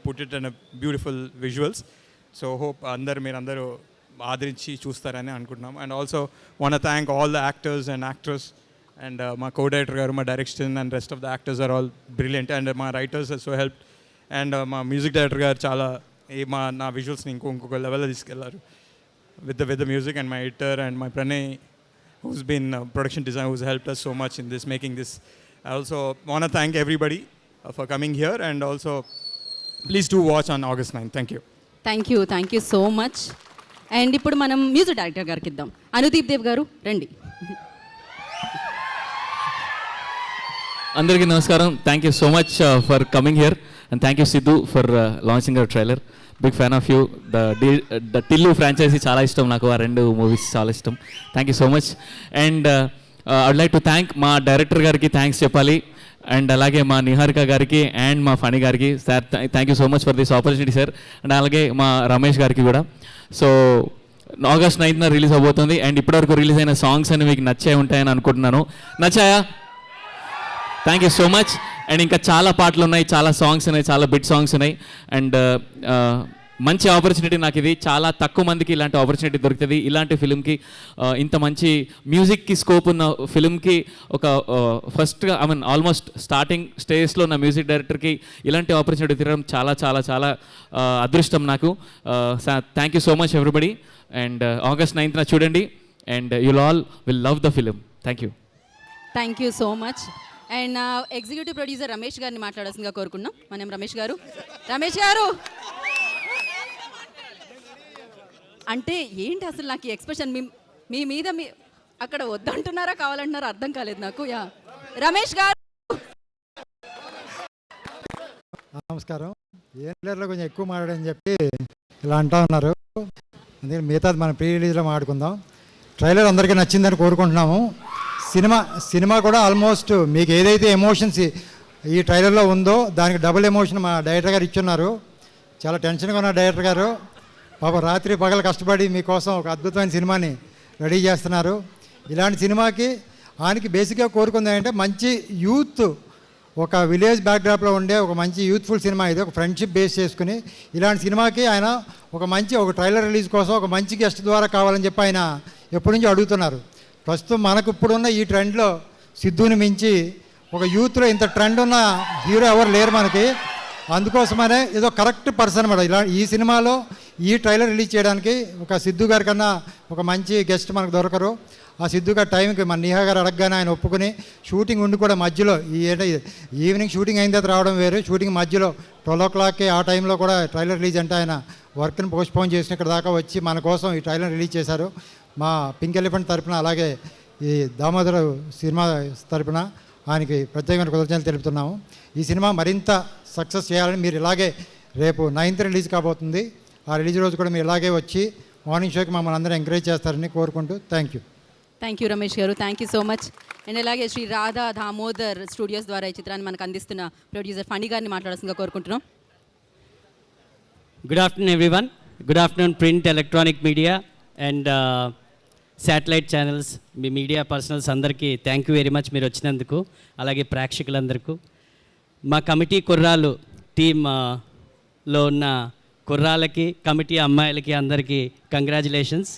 put it in a beautiful visuals. So hope meerandaru ఆదరించి చూస్తారని అనుకుంటున్నాం. And also want thank all the actors and actress and మా co director గారు, మా direction and rest of the actors are all brilliant. And మా writers so help. And మా music director గారు చాలా నా విజువల్స్ని ఇంకొక లెవెల్లో తీసుకెళ్లారు with the music. And my editor and my Pranay, who's been production design, who's helped us so much in this making this. I also want to thank everybody for coming here, and also please do watch on August 9th. Thank you so much. And ఇప్పుడు మనం music director గారికి ఇద్దాం. అనుదీప్ దేవ్ గారు రండి. అందరికీ నమస్కారం. Thank you so much for coming here, and thank you Siddhu for launching our trailer. Big fan of you. The Tillu franchise చాలా ఇష్టం నాకు, ఆ 2 మూవీస్ చాలా ఇష్టం. Thank you so much. And I would like to thank మా director గారికి thanks చెప్పాలి, and అలాగే మా నిహారిక గారికి అండ్ మా ఫనీ గారికి. Sir thank you so much for this opportunity sir. And అలాగే మా రమేష్ గారికి కూడా. సో August 9th రిలీజ్ అవబోతుంది. అండ్ ఇప్పటివరకు రిలీజ్ అయిన సాంగ్స్ అన్ని మీకు నచ్చే ఉంటాయని అనుకుంటున్నాను. నచ్చాయా? Thank you so much. And ఇంకా చాలా పాటలు ఉన్నాయి, చాలా సాంగ్స్ ఉన్నాయి, చాలా బిట్ సాంగ్స్ ఉన్నాయి. అండ్ మంచి ఆపర్చునిటీ నాకు ఇది. చాలా తక్కువ మందికి ఇలాంటి ఆపర్చునిటీ దొరుకుతుంది. ఇలాంటి ఫిల్మ్కి, ఇంత మంచి మ్యూజిక్కి స్కోప్ ఉన్న ఫిల్మ్కి ఒక ఫస్ట్గా ఆల్మోస్ట్ స్టార్టింగ్ స్టేజ్లో ఉన్న మ్యూజిక్ డైరెక్టర్కి ఇలాంటి ఆపర్చునిటీ తిరగడం చాలా చాలా చాలా అదృష్టం నాకు. Thank you so much everybody. And August 9th చూడండి, and you'll all will love the film. Thank you so much. And executive producer Ramesh గారిని మాట్లాడాల్సిందిగా కోరుకున్నాం. మనం రమేష్ గారు అంటే ఏంటి అసలు నాకు ఈ ఎక్స్ప్రెషన్ మీ మీద అక్కడ వద్దంటున్నారా కావాలంటున్నారా అర్థం కాలేదు నాకు. రమేష్ గారు నమస్కారం. ఏం కొంచెం ఎక్కువ మాట్లాడని చెప్పి ఇలా అంటా ఉన్నారు. అందుకని మిగతాది మనం ప్రీ రిలీజ్లో మాట్లాడుకుందాం. ట్రైలర్ అందరికీ నచ్చిందని కోరుకుంటున్నాము. సినిమా కూడా ఆల్మోస్ట్ మీకు ఏదైతే ఎమోషన్స్ ఈ ట్రైలర్లో ఉందో దానికి డబుల్ ఎమోషన్ మా డైరెక్టర్ గారు ఇచ్చున్నారు. చాలా టెన్షన్గా ఉన్న డైరెక్టర్ గారు పాప రాత్రి పగలు కష్టపడి మీకోసం ఒక అద్భుతమైన సినిమాని రెడీ చేస్తున్నారు. ఇలాంటి సినిమాకి ఆయనకి బేసిక్గా కోరుకుంది ఏంటంటే మంచి యూత్, ఒక విలేజ్ బ్యాక్డ్రాప్లో ఉండే ఒక మంచి యూత్ఫుల్ సినిమా ఇది, ఒక ఫ్రెండ్షిప్ బేస్ చేసుకుని ఇలాంటి సినిమాకి ఆయన ఒక ట్రైలర్ రిలీజ్ కోసం ఒక మంచి గెస్ట్ ద్వారా కావాలని చెప్పి ఆయన ఎప్పటి నుంచో అడుగుతున్నారు. ప్రస్తుతం మనకు ఇప్పుడున్న ఈ ట్రెండ్లో సిద్ధుని మించి ఒక యూత్లో ఇంత ట్రెండ్ ఉన్న హీరో ఎవరు లేరు మనకి. అందుకోసమనే ఏదో కరెక్ట్ పర్సన్ మేడం ఇలా ఈ సినిమాలో ఈ ట్రైలర్ రిలీజ్ చేయడానికి ఒక సిద్ధు గారి కన్నా ఒక మంచి గెస్ట్ మనకు దొరకరు. ఆ సిద్ధు గారి టైంకి మన నిహా గారు అడగగానే ఆయన ఒప్పుకుని షూటింగ్ ఉండి కూడా మధ్యలో ఈవినింగ్ షూటింగ్ అయిన తర్వాత రావడం వేరు, షూటింగ్ మధ్యలో 12 o'clockకి ఆ టైంలో కూడా ట్రైలర్ రిలీజ్ అంటే ఆయన వర్క్ని పోస్ట్పోన్ చేసిన ఇక్కడ దాకా వచ్చి మన కోసం ఈ ట్రైలర్ రిలీజ్ చేశారు. మా పింక్ ఎలిఫెంట్ తరపున అలాగే ఈ దామోదర సినిమా తరపున ఆయనకి ప్రత్యేకమైన కృతజ్ఞతలు తెలుపుతున్నాము. ఈ సినిమా మరింత సక్సెస్ చేయాలని మీరు ఇలాగే రేపు 9th రిలీజ్ కాబోతుంది. ఆ రిలీజ్ రోజు కూడా మీరు ఇలాగే వచ్చి మార్నింగ్ షోకి మమ్మల్ని అందరూ ఎంకరేజ్ చేస్తారని కోరుకుంటూ థ్యాంక్ యూ రమేష్ గారు, thank you so much. And అలాగే శ్రీ రాధా దామోదర్ స్టూడియోస్ ద్వారా ఈ చిత్రాన్ని మనకు అందిస్తున్న ప్రొడ్యూసర్ ఫణి గారిని మాట్లాడాల్సిందిగా కోరుకుంటున్నాం. Good afternoon everyone. Good afternoon print, electronic media and satellite channels, me media personals అందరికీ థ్యాంక్ యూ వెరీ మచ్ మీరు వచ్చినందుకు. అలాగే ప్రేక్షకులందరికీ, మా కమిటీ కుర్రాలు టీంలో ఉన్న కుర్రాలకి, కమిటీ అమ్మాయిలకి అందరికీ congratulations.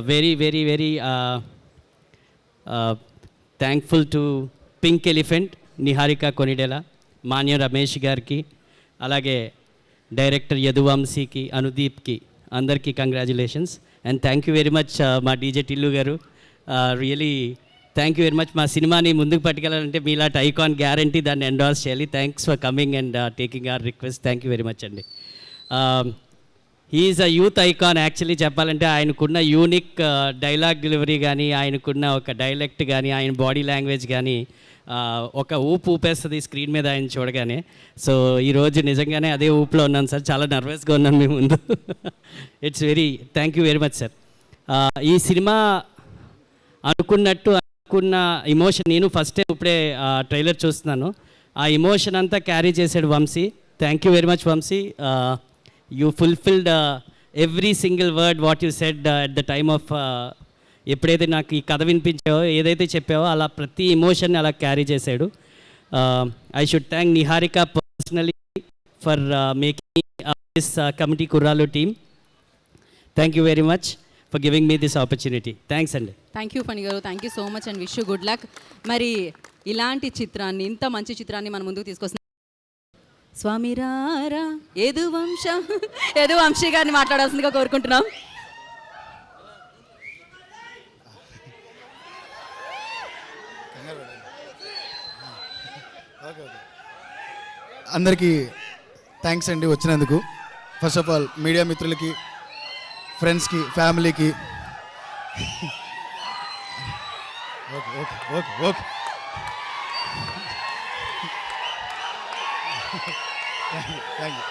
Very very very thankful to pink elephant, Niharika Konidela, Manya Ramesh గారికి, అలాగే డైరెక్టర్ యదువంశీకి, అనుదీప్కి అందరికీ congratulations. And thank you very much మా DJ Tillu garu, really thank you very much. మా సినిమాని ముందుకు పట్టుకెళ్ళాలంటే మీలాంటి ఐకాన్ గ్యారంటీ దాన్ని ఎండార్స్ చేయాలి. Thanks for coming and taking our request. Thank you very much అండి. He is a youth icon. Actually చెప్పాలంటే ఆయనకున్న యూనిక్ డైలాగ్ డెలివరీ కానీ, ఆయనకున్న ఒక డైలెక్ట్ కానీ, ఆయన బాడీ లాంగ్వేజ్ కానీ ఒక ఊపు ఊపేస్తుంది స్క్రీన్ మీద ఆయన చూడగానే. సో ఈరోజు నిజంగానే అదే ఊపులో ఉన్నాను సార్, చాలా నర్వస్గా ఉన్నాను మీ ముందు. It's very thank you very much sir. ఈ సినిమా అనుకున్న ఇమోషన్, నేను ఫస్ట్ టైం ఇప్పుడే ట్రైలర్ చూస్తున్నాను, ఆ ఇమోషన్ అంతా క్యారీ చేశాడు Vamshi. Thank you very much Vamshi. You fulfilled every single word what you said at the time of, ఎప్పుడైతే నాకు ఈ కథ వినిపించావో, ఏదైతే చెప్పావో అలా ప్రతి ఎమోషన్ని అలా క్యారీ చేశాడు. I should thank Niharika personally for making this committee కుర్రాలు team. Thank you very much for giving me this opportunity. Thanks అండి. Thank you Phani garu, thank you so much and wish you good luck. మరి ఇలాంటి చిత్రాన్ని, ఇంత మంచి చిత్రాన్ని మన ముందుకు తీసుకొస్తున్నాం. స్వామి రారా యదువంశీ గారిని మాట్లాడాల్సిందిగా కోరుకుంటున్నాం. అందరికీ థ్యాంక్స్ అండి వచ్చినందుకు. ఫస్ట్ ఆఫ్ ఆల్ మీడియా మిత్రులకి, ఫ్రెండ్స్కి, ఫ్యామిలీకి ఓకే ఓకే ఓకే ఓకే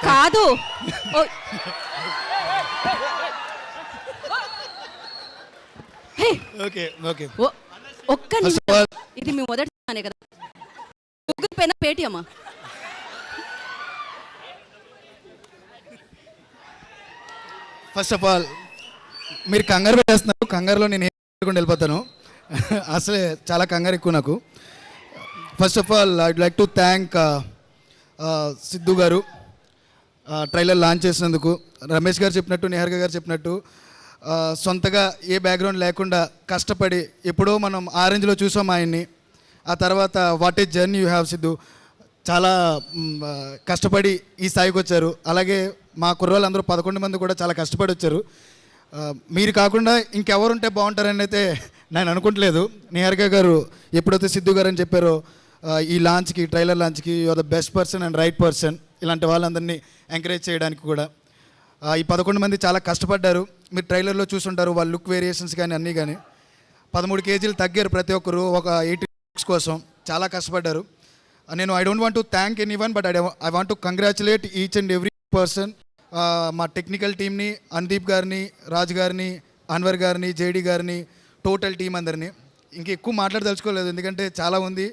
కాదు ఓకే ఓకే ఒక్క నిమిషం, ఇది మీ మొదటి సినిమానే కదా, గూగుల్ పేనా పేటిఎమ్మా? ఫస్ట్ ఆఫ్ ఆల్ మీరు కంగారు పెట్టేస్తున్నారు, కంగారులో నేను ఏం వెళ్ళిపోతాను. అసలే చాలా కంగారు ఎక్కువ నాకు. First of all I'd like to thank Siddhu గారు ట్రైలర్ లాంచ్ చేసినందుకు. రమేష్ గారు చెప్పినట్టు, నిహారిక గారు చెప్పినట్టు సొంతగా ఏ బ్యాక్గ్రౌండ్ లేకుండా కష్టపడి, ఎప్పుడో మనం ఆరెంజ్లో చూసాం ఆయన్ని, ఆ తర్వాత what a journey you have Siddhu, చాలా కష్టపడి ఈ స్థాయికి వచ్చారు. అలాగే మా కుర్రోళ్ళు అందరూ 11 మంది కూడా చాలా కష్టపడి వచ్చారు. మీరు కాకుండా ఇంకెవరుంటే బాగుంటారని అయితే నేను అనుకుంటలేదు. నిహారిక గారు ఎప్పుడైతే సిద్ధు గారు అని చెప్పారో ఈ లాంచ్కి, ట్రైలర్ లాంచ్కి, you are the best person and right person, ఇలాంటి వాళ్ళందరినీ ఎంకరేజ్ చేయడానికి కూడా. ఈ 11 మంది చాలా కష్టపడ్డారు. మీరు ట్రైలర్లో చూసుంటారు వాళ్ళ లుక్ వేరియేషన్స్ కానీ అన్నీ కానీ. 13 kgs తగ్గారు ప్రతి ఒక్కరు ఒక 80 looks కోసం, చాలా కష్టపడ్డారు. నేను I don't want to thank any one, but I want to congratulate each and every person. మా టెక్నికల్ టీమ్ని, అనుదీప్ గారిని, రాజ్ గారిని, అన్వర్ గారిని, జేడీ గారిని, టోటల్ టీం అందరినీ. ఇంక ఎక్కువ మాట్లాడదలుచుకోలేదు ఎందుకంటే చాలా ఉంది.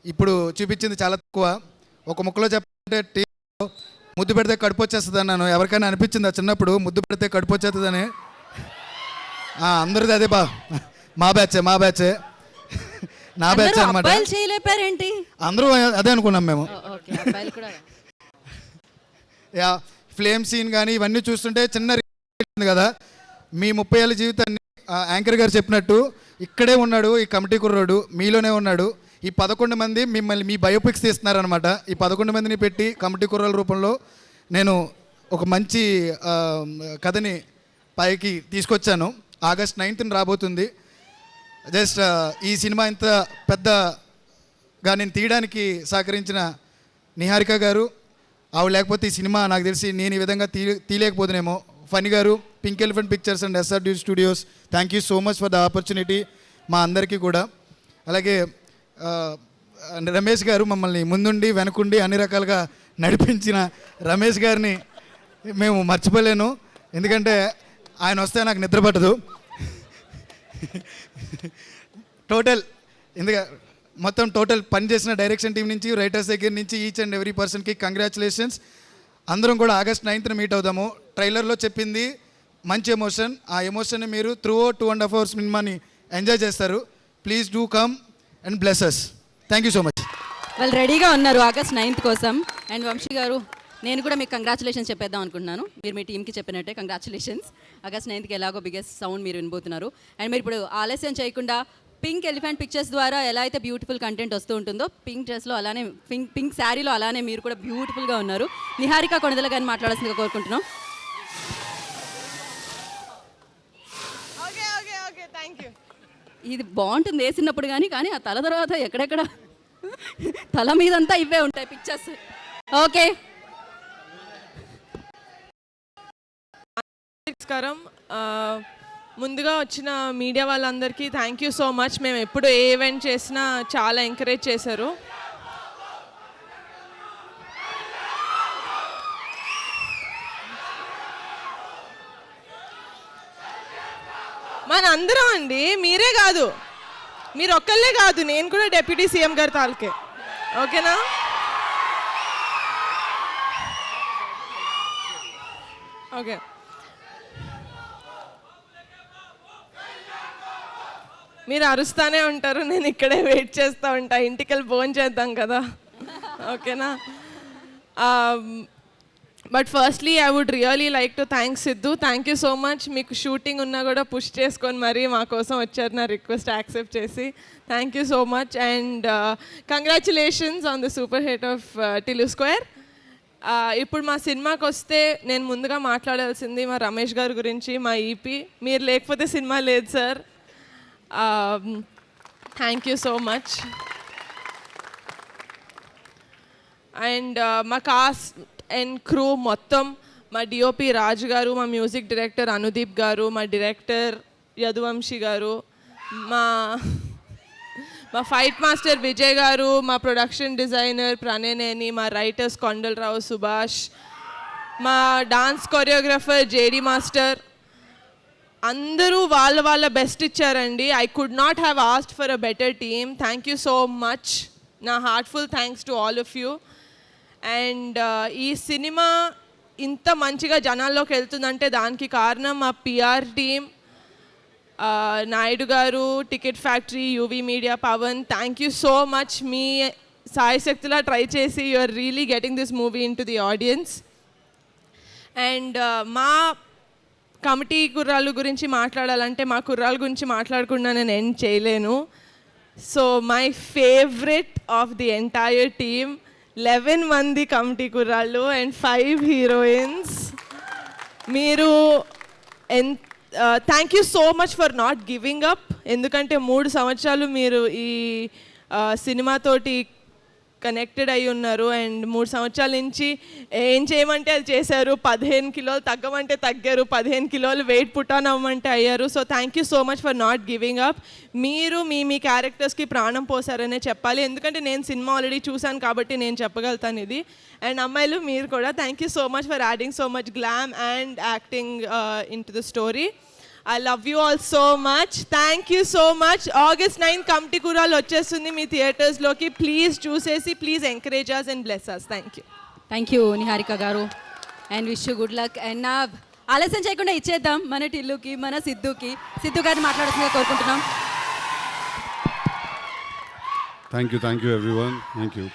ఇప్పుడు చూపించింది చాలా తక్కువ. ఒక ముక్కలో చెప్పాలంటే టీంలో ముద్దు పెడితే కడుపు వచ్చేస్తుంది అన్నాను. ఎవరికైనా అనిపించిందా చిన్నప్పుడు ముద్దు పెడితే కడుపు వచ్చేస్తుందని? అందరిది అదే మా బ్యాచే నా బ్యాచ్ అనమాట. చేయలేపారేంటి? అందరూ అదే అనుకున్నాం మేము. యా, ఫ్లేమ్ సీన్ కానీ ఇవన్నీ చూస్తుంటే చిన్న కదా. మీ 30 ఏళ్ళ జీవితాన్ని యాంకర్ గారు చెప్పినట్టు ఇక్కడే ఉన్నాడు ఈ కమిటీ కుర్రోడు, మీలోనే ఉన్నాడు. ఈ 11 మంది మిమ్మల్ని మీ బయోపిక్స్ తీస్తున్నారనమాట. ఈ 11 మందిని పెట్టి కమిటీ కుర్రాల రూపంలో నేను ఒక మంచి కథని పైకి తీసుకొచ్చాను. ఆగస్ట్ 9th రాబోతుంది. జస్ట్ ఈ సినిమా ఇంత పెద్దగా నేను తీయడానికి సహకరించిన నిహారిక గారు, ఆవిడ లేకపోతే ఈ సినిమా నాకు తెలిసి నేను ఈ విధంగా తీయలేకపోతున్నామో. ఫనీ గారు, pink elephant pictures and SRD studios, thank you so much for the opportunity మా అందరికీ కూడా. అలాగే రమేష్ గారు, మమ్మల్ని ముందుండి వెనకుండి అన్ని రకాలుగా నడిపించిన రమేష్ గారిని మేము మర్చిపోలేను. ఎందుకంటే ఆయన వస్తే నాకు నిద్ర పట్టదు. మొత్తం టోటల్ పనిచేసిన డైరెక్షన్ టీం నుంచి, రైటర్స్ దగ్గర నుంచి ఈచ్ అండ్ ఎవ్రీ పర్సన్కి కంగ్రాచులేషన్స్. అందరం కూడా ఆగస్ట్ 9th మీట్ అవుదాము. ట్రైలర్లో చెప్పింది మంచి ఎమోషన్. ఆ ఎమోషన్ని మీరు త్రూ 2.5 hours సినిమాని ఎంజాయ్ చేస్తారు. Please do come and bless us. Thank you so much. వాళ్ళు రెడీగా ఉన్నారు ఆగస్ట్ 9th కోసం. అండ్ వంశీ గారు, నేను కూడా మీకు కంగ్రాచులేషన్స్ చెప్పేద్దాం అనుకుంటున్నాను. మీరు మీ టీంకి చెప్పినట్టే కంగ్రాచులేషన్స్. ఆగస్ట్ 9th ఎలాగో బిగ్గెస్ట్ సౌండ్ మీరు వినబోతున్నారు. అండ్ మీరు ఇప్పుడు ఆలస్యం చేయకుండా పింక్ ఎలిఫెంట్ పిక్చర్స్ ద్వారా ఎలా అయితే బ్యూటిఫుల్ కంటెంట్ వస్తూ ఉంటుందో, పింక్ డ్రెస్లో అలానే పింక్ శారీలో అలానే మీరు కూడా బ్యూటిఫుల్గా ఉన్నారు. నిహారిక కొణిదెల గారిని మాట్లాడాల్సిందిగా కోరుకుంటున్నాం. ఇది బాగుంటుంది వేసినప్పుడు కానీ ఆ తల తర్వాత ఎక్కడెక్కడ తల మీదంతా ఇవే ఉంటాయి పిక్చర్స్. ఓకే, నమస్కారం. ముందుగా వచ్చిన మీడియా వాళ్ళందరికీ థ్యాంక్ యూ సో మచ్. మేము ఎప్పుడు ఏ ఈవెంట్ చేసినా చాలా ఎంకరేజ్ చేశారు. మన అందరం అండి, మీరే కాదు, మీరు ఒక్కళ్ళే కాదు, నేను కూడా డిప్యూటీ సీఎం గారి తాలూకే. ఓకేనా? ఓకే, మీరు అరుస్తానే ఉంటారు, నేను ఇక్కడే వెయిట్ చేస్తూ ఉంటా. ఇంటికి వెళ్ళి భోజనం చేద్దాం కదా. ఓకేనా? But firstly I would really like to thank Siddhu. Thank you so much. మీకు షూటింగ్ ఉన్నా కూడా పుష్ చేసుకొని మరీ మా కోసం వచ్చారు, నా రిక్వెస్ట్ యాక్సెప్ట్ చేసి. Thank you so much. And congratulations on the super hit of Tillu square. ఇప్పుడు మా సినిమాకి వస్తే నేను ముందుగా మాట్లాడాల్సింది మా రమేష్ గారి గురించి, మా ఈపీ. మీరు లేకపోతే సినిమా లేదు sir. Thank you so much. And మా కాస్ట్ అండ్ క్రూ మొత్తం, మా డిఓపి రాజు గారు, మా మ్యూజిక్ డైరెక్టర్ అనుదీప్ గారు, మా డైరెక్టర్ యదువంశీ గారు, మా ఫైట్ మాస్టర్ విజయ్ గారు, మా ప్రొడక్షన్ డిజైనర్ ప్రణయనేని, మా రైటర్స్ కొండలరావు సుభాష్, మా డాన్స్ కొరియోగ్రాఫర్ జేడి మాస్టర్, అందరూ వాళ్ళ బెస్ట్ ఇచ్చారండి. I could not have asked for a better team. Thank you so much. నా heartful thanks to all of you. And ఈ సినిమా ఇంత మంచిగా జనాల్లోకి వెళ్తుందంటే దానికి కారణం మా PR team, Naidu garu, ticket factory, UV media, Pavan. Thank you so much. మీ సాయశక్తిలా ట్రై చేసి you are really getting this movie into the audience. And మా కమిటీ కుర్రాళ్ళ గురించి మాట్లాడాలంటే మా కుర్రాళ్ళ గురించి మాట్లాడకుండా నేను ఎండ్ చేయలేను. So my favourite of the entire team, 11 మంది కమిటీ కుర్రాళ్ళు అండ్ 5 హీరోయిన్స్. మీరు thank you so much for not giving up. ఎందుకంటే 3 సంవత్సరాలు మీరు ఈ సినిమాతోటి కనెక్టెడ్ అయి ఉన్నారు. అండ్ 3 సంవత్సరాల నుంచి ఏం చేయమంటే అది చేశారు. 15 కిలోలు తగ్గమంటే తగ్గారు, 15 కిలోలు వెయిట్ పుట్ ఆన్ అవ్వమంటే అయ్యారు. So thank you so much for not giving up. మీరు మీ క్యారెక్టర్స్కి ప్రాణం పోసారనే చెప్పాలి. ఎందుకంటే నేను సినిమా ఆల్రెడీ చూశాను కాబట్టి నేను చెప్పగలుగుతాను ఇది. అండ్ అమ్మాయిలు మీరు కూడా thank you so much for adding so much glam and acting in to the story. I love you all so much. Thank you so much. August 9th Kamti Kural వచ్చేస్తుంది మీ థియేటర్స్లోకి. ప్లీజ్ చూసేసి please encourage us and bless us. Thank you Niharika garu and wish you good luck. And నా ఆలస్యం చేయకుండా ఇచ్చేద్దాం మన టిల్లుకి, మన సిద్ధుకి. సిద్ధు గారిని మాట్లాడుతుందిగా కోరుకుంటున్నాం. Thank you everyone. Thank you.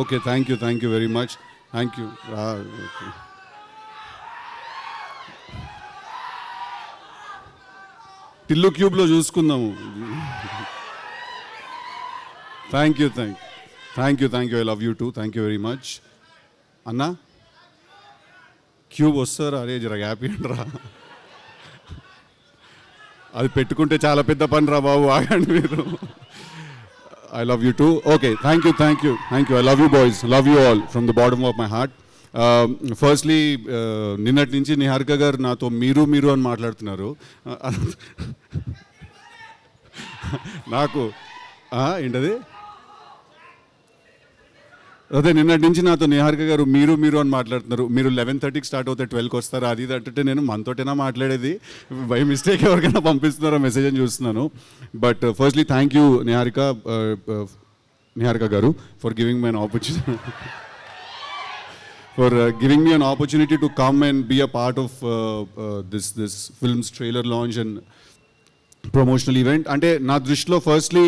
Okay, thank you very much. Thank you. Tillu క్యూబ్లో చూసుకుందాము. Thank you. I love you too. Thank you very much. అన్నా క్యూబ్ వస్తారా? అరే జర హ్యాపీ అంటరా, అది పెట్టుకుంటే చాలా పెద్ద పని రా బాబు, ఆగండి మీరు. I love you too. Okay, thank you. I love you boys. Love you all from the bottom of my heart. Firstly, నిన్నటి నుంచి నిహారిక గారు నాతో మీరు అని మాట్లాడుతున్నారు. నాకు ఏంటది అదే నిన్నటి నుంచి నాతో నిహారిక గారు మీరు అని మాట్లాడుతున్నారు. మీరు 11:30కి స్టార్ట్ అవుతే 12కి వస్తారు, అది అంటే నేను మనతోటైనా మాట్లాడేది, బై మిస్టేక్ ఎవరికైనా పంపిస్తున్నారో మెసేజ్ అని చూస్తున్నాను. But firstly thank you Niharika గారు for giving me an opportunity to come and be a part of this film's trailer launch and promotional event. అంటే నా దృష్టిలో firstly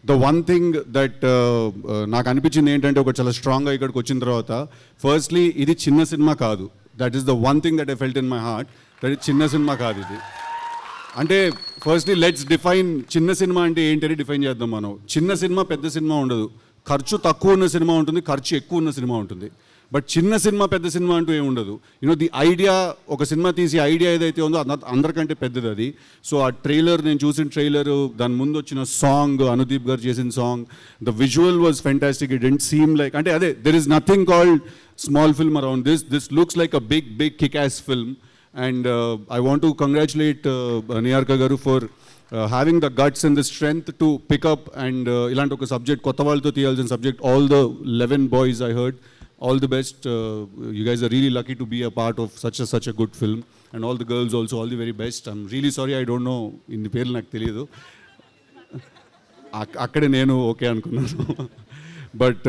the one thing that నాకు అనిపించింది ఏంటంటే, ఒక చాలా స్ట్రాంగ్గా ఇక్కడికి వచ్చిన తర్వాత, ఫస్ట్లీ ఇది చిన్న సినిమా కాదు. That is the one thing that I felt in my heart, that ఇది చిన్న సినిమా కాదు ఇది. అంటే ఫస్ట్లీ లెట్స్ డిఫైన్ చిన్న సినిమా అంటే ఏంటని డిఫైన్ చేద్దాం మనం. చిన్న సినిమా పెద్ద సినిమా ఉండదు, ఖర్చు తక్కువ ఉన్న సినిమా ఉంటుంది, ఖర్చు ఎక్కువ ఉన్న సినిమా ఉంటుంది. బట్ చిన్న సినిమా పెద్ద సినిమా అంటూ ఏమి ఉండదు. ది ఐడియా, ఒక సినిమా తీసి ఐడియా ఏదైతే ఉందో అందరికంటే పెద్దది అది. సో ఆ ట్రైలర్, నేను చూసిన ట్రైలర్, దాని ముందు వచ్చిన సాంగ్, అనుదీప్ గారు చేసిన song, the visual was fantastic. It didn't seem like, అంటే అదే, there is nothing called small film around this looks like a big kick ass film. And I want to congratulate Niharika గారు for having the guts and the strength to pick up and ఇలాంటి ఒక subject, కొత్త వాళ్ళతో తీయాల్సిన subject. All the 11 boys I heard, all the best. You guys are really lucky to be a part of such a good film, and all the girls also, all the very best. I'm really sorry I don't know in పేర్లు నాకు తెలియదు, అక్కడే నేను okay అనుకున్నాను. But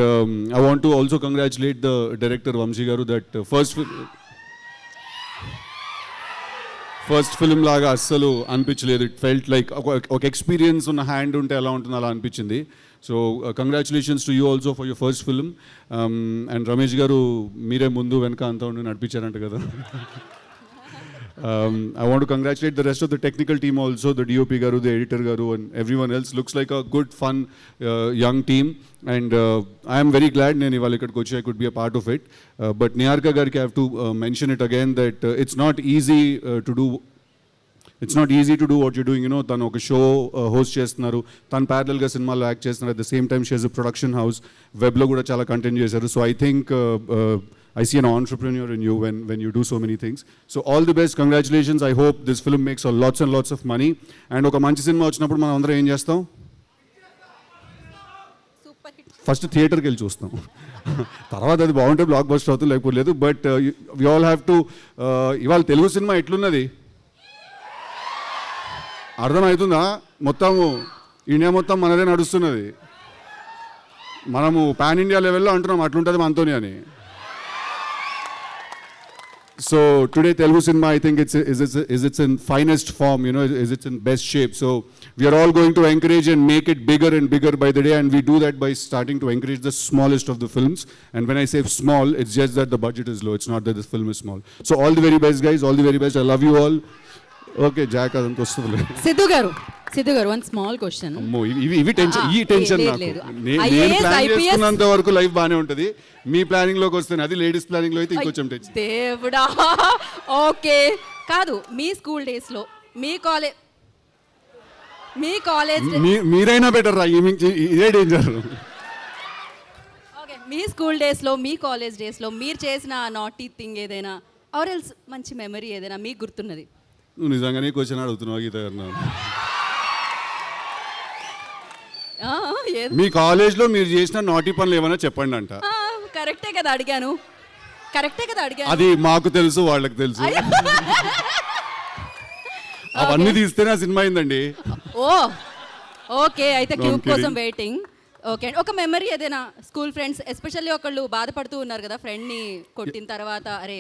I want to also congratulate the director Vamshi గారు, that first film లాగా అస్సలు అనిపించలేదు. ఇట్ ఫెల్ట్ లైక్ ఒక ఎక్స్పీరియన్స్ ఉన్న హ్యాండ్ ఉంటే ఎలా ఉంటుందో అలా అనిపించింది. So congratulations to you also for your first film. And Ramesh గారు మీరే ముందు వెనక అంతా ఉండి నడిపించారంట కదా. I want to congratulate the rest of the technical team also, the DOP garu, the editor garu, and everyone else. Looks like a good, fun, young team, and I am very glad nenu ivalu ikkadiki vachi I could be a part of it. But Niharika gariki I have to mention it again that it's not easy to do. It's not easy to do what you're doing. తను ఒక show host చేస్తున్నారు, తను ప్యారలల్గా సినిమాలో act చేస్తున్నారు. At the same time she has a production house, వెబ్లో కూడా చాలా కంటెంట్ చేశారు. So I think I see an entrepreneur in you when you do so many things. So all the best, congratulations. I hope this film makes lots and lots of money. And ఒక మంచి cinema వచ్చినప్పుడు మనం అందరం ఏం చేస్తాం? First థియేటర్కి వెళ్ళి చూస్తాం, తర్వాత అది బాగుంటే బ్లాక్ బస్టర్ అవుతుంది, లేకపోతే లేదు. But we all have to, ఇవాళ తెలుగు సినిమా ఎట్లున్నది అర్థమవుతుందా? మొత్తము ఇండియా మొత్తం మనదే నడుస్తున్నది. మనము పాన్ ఇండియా లెవెల్లో అంటున్నాం అట్లుంటుంది మనతోని అని. So today Telugu cinema, I think it's in finest form, it's in best shape. So we are all going to encourage and make it bigger and bigger by the day, and we do that by starting to encourage the smallest of the films. And when I say small, it's just that the budget is low, it's not that this film is small. So all the very best guys, all the very best. I love you all. Okay, Jack adantu ostadile. Siddhu గారు one small question. ఇవి tension, ఈ tension నాకు. నేను plan చేసుకున్నంత వరకు life బాగానే ఉంటుంది, మీ planning లోకి వస్తే అది లేడీస్ ప్లానింగ్ లో అయితే ఇంకొంచెం టెన్షన్. దేవుడా, ఓకే కాదు. మీ స్కూల్ డేస్ లో, మీ కాలేజ్ మీరైనా బెటర్ రా, ఇదే డేంజర్. ఓకే, మీ స్కూల్ డేస్ లో, మీ కాలేజ్ డేస్ లో మీరు చేసిన నాటీ థింగ్ ఏదైనా, ఆర్ ఎల్స్ మంచి మెమరీ ఏదైనా మీకు గుర్తున్నది? నువ్వు నిజంగానే క్వశ్చన్ అడుగుతున్నావు గీత గారు. మీ కాలేజ్లో మీరు చేసిన నాటి పనులు ఏమైనా చెప్పండి అంట. కరెక్టే కదా అడిగాను. కరెక్టే కదా అడిగాను. అది మాకు తెలుసు, వాళ్ళకి తెలుసు. అవన్నీ తీస్తేనే ఆ సినిమా అయిందండి. ఓ ఓకే, అయితే క్యూబ్ కోసం వెయిటింగ్. ఓకే, ఒక మెమరీ ఏదైనా స్కూల్ ఫ్రెండ్స్ ఎస్పెషల్లీ ఒకళ్ళు బాధపడుతూ ఉన్నారు కదా ఫ్రెండ్ని కొట్టిన తర్వాత, అరే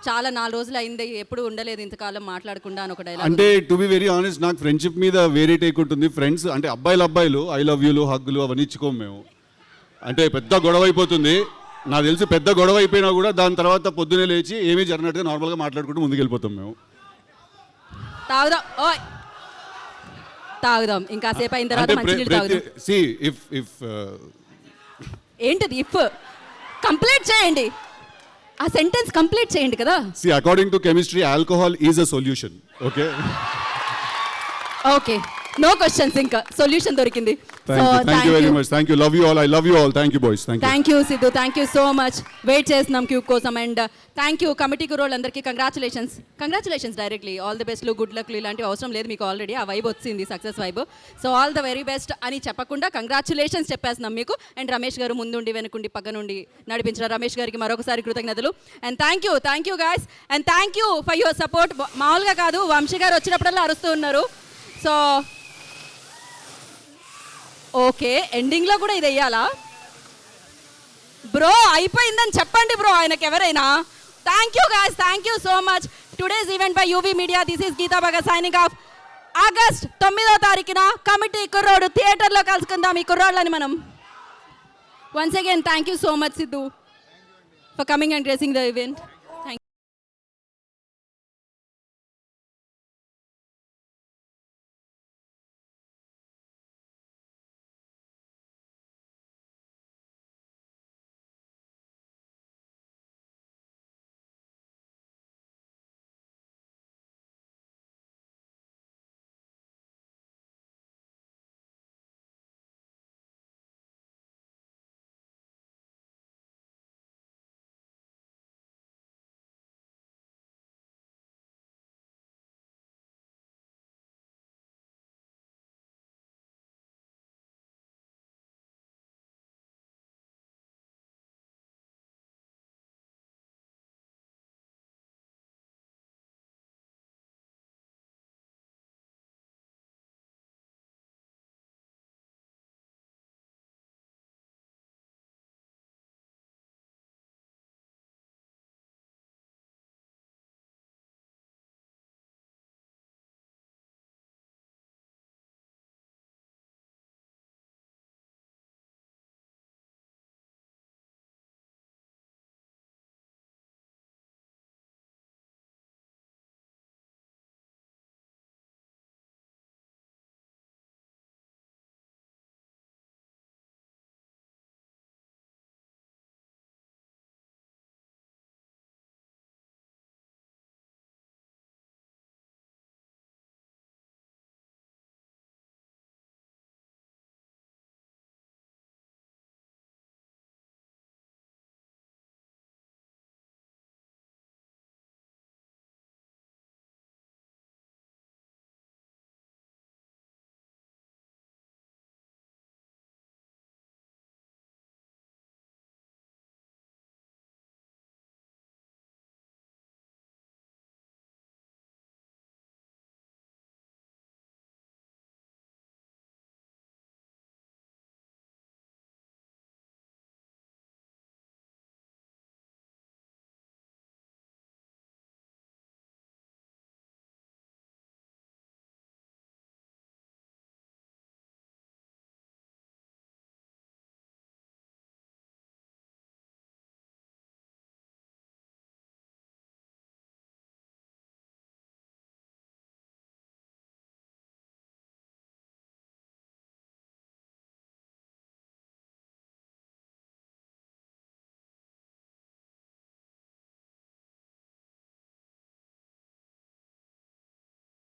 చాలా 4 రోజులు అయింది ఎప్పుడు ఉండలేదు ఇంతకాలం మాట్లాడకుండా అని ఒక డైలాగ్. అంటే టు బి వెరీ ఆనెస్ట్, నాకు ఫ్రెండ్షిప్ మీద వేరే టేక్ ఉంటుంది. ఫ్రెండ్స్ అంటే అబ్బాయిలు ఐ లవ్ యూలు హగ్గులు అవన్నీ ఇచ్చుకోము మేము. అంటే పెద్ద గొడవ అయిపోతుంది, నాకు తెలిసి పెద్ద గొడవ అయిపోయినా కూడా దాని తర్వాత పొద్దునే లేచి ఏమీ జరిగినట్టుగా నార్మల్గా మాట్లాడుకుంటూ ముందుకు వెళ్ళిపోతాం మేము. తాగుదాం, ఓయ్ తాగుదాం, ఇంకా సేపు అయిన తర్వాత మంచినీళ్ళు తాగుదాం. ఏంటిది ఇఫ్? కంప్లీట్ చేయండి, ఆ సెంటెన్స్ కంప్లీట్ చేయండి కదా. See, according to chemistry, alcohol is a solution. Okay. Okay, no questions, ఇంకా సొల్యూషన్ దొరికింది. Thank you very much. Thank you. Love you all. I love you all. Thank you boys. Thank you. Thank you Siddhu, thank you so much. Wait చేస్తున్నాం cube కోసం. And thank you committee కుర్రోళ్ళందరికీ. Congratulations directly. All the బెస్ట్లు, good లక్లు ఇలాంటివి అవసరం లేదు, మీకు already ఆ వైబ్ వచ్చింది, success vibe. So all the very best అని చెప్పకుండా కంగ్రాచులేషన్స్ చెప్పేస్తున్నాం మీకు. అండ్ రమేష్ గారు ముందుండి వెనుకుండి పక్క నుండి నడిపించిన రమేష్ గారికి మరొకసారి కృతజ్ఞతలు. And thank you guys, and thank you for your support. మామూలుగా కాదు, వంశీ గారు వచ్చినప్పుడల్లా అరుస్తూ ఉన్నారు. సో ఓకే, ఎండింగ్లో కూడా ఇది వెయ్యాలా బ్రో? అయిపోయిందని చెప్పండి బ్రో ఆయనకి ఎవరైనా. Thank you guys, thank you so much. Today's event by UV media. This is Geetha Bhagat signing off. August 9వ తారీఖున కమిటీ కుర్రోడు థియేటర్లో కలుసుకుందాం ఈ కుర్రోళ్ళని మనం. Once again thank you so much Siddhu for coming and gracing the event.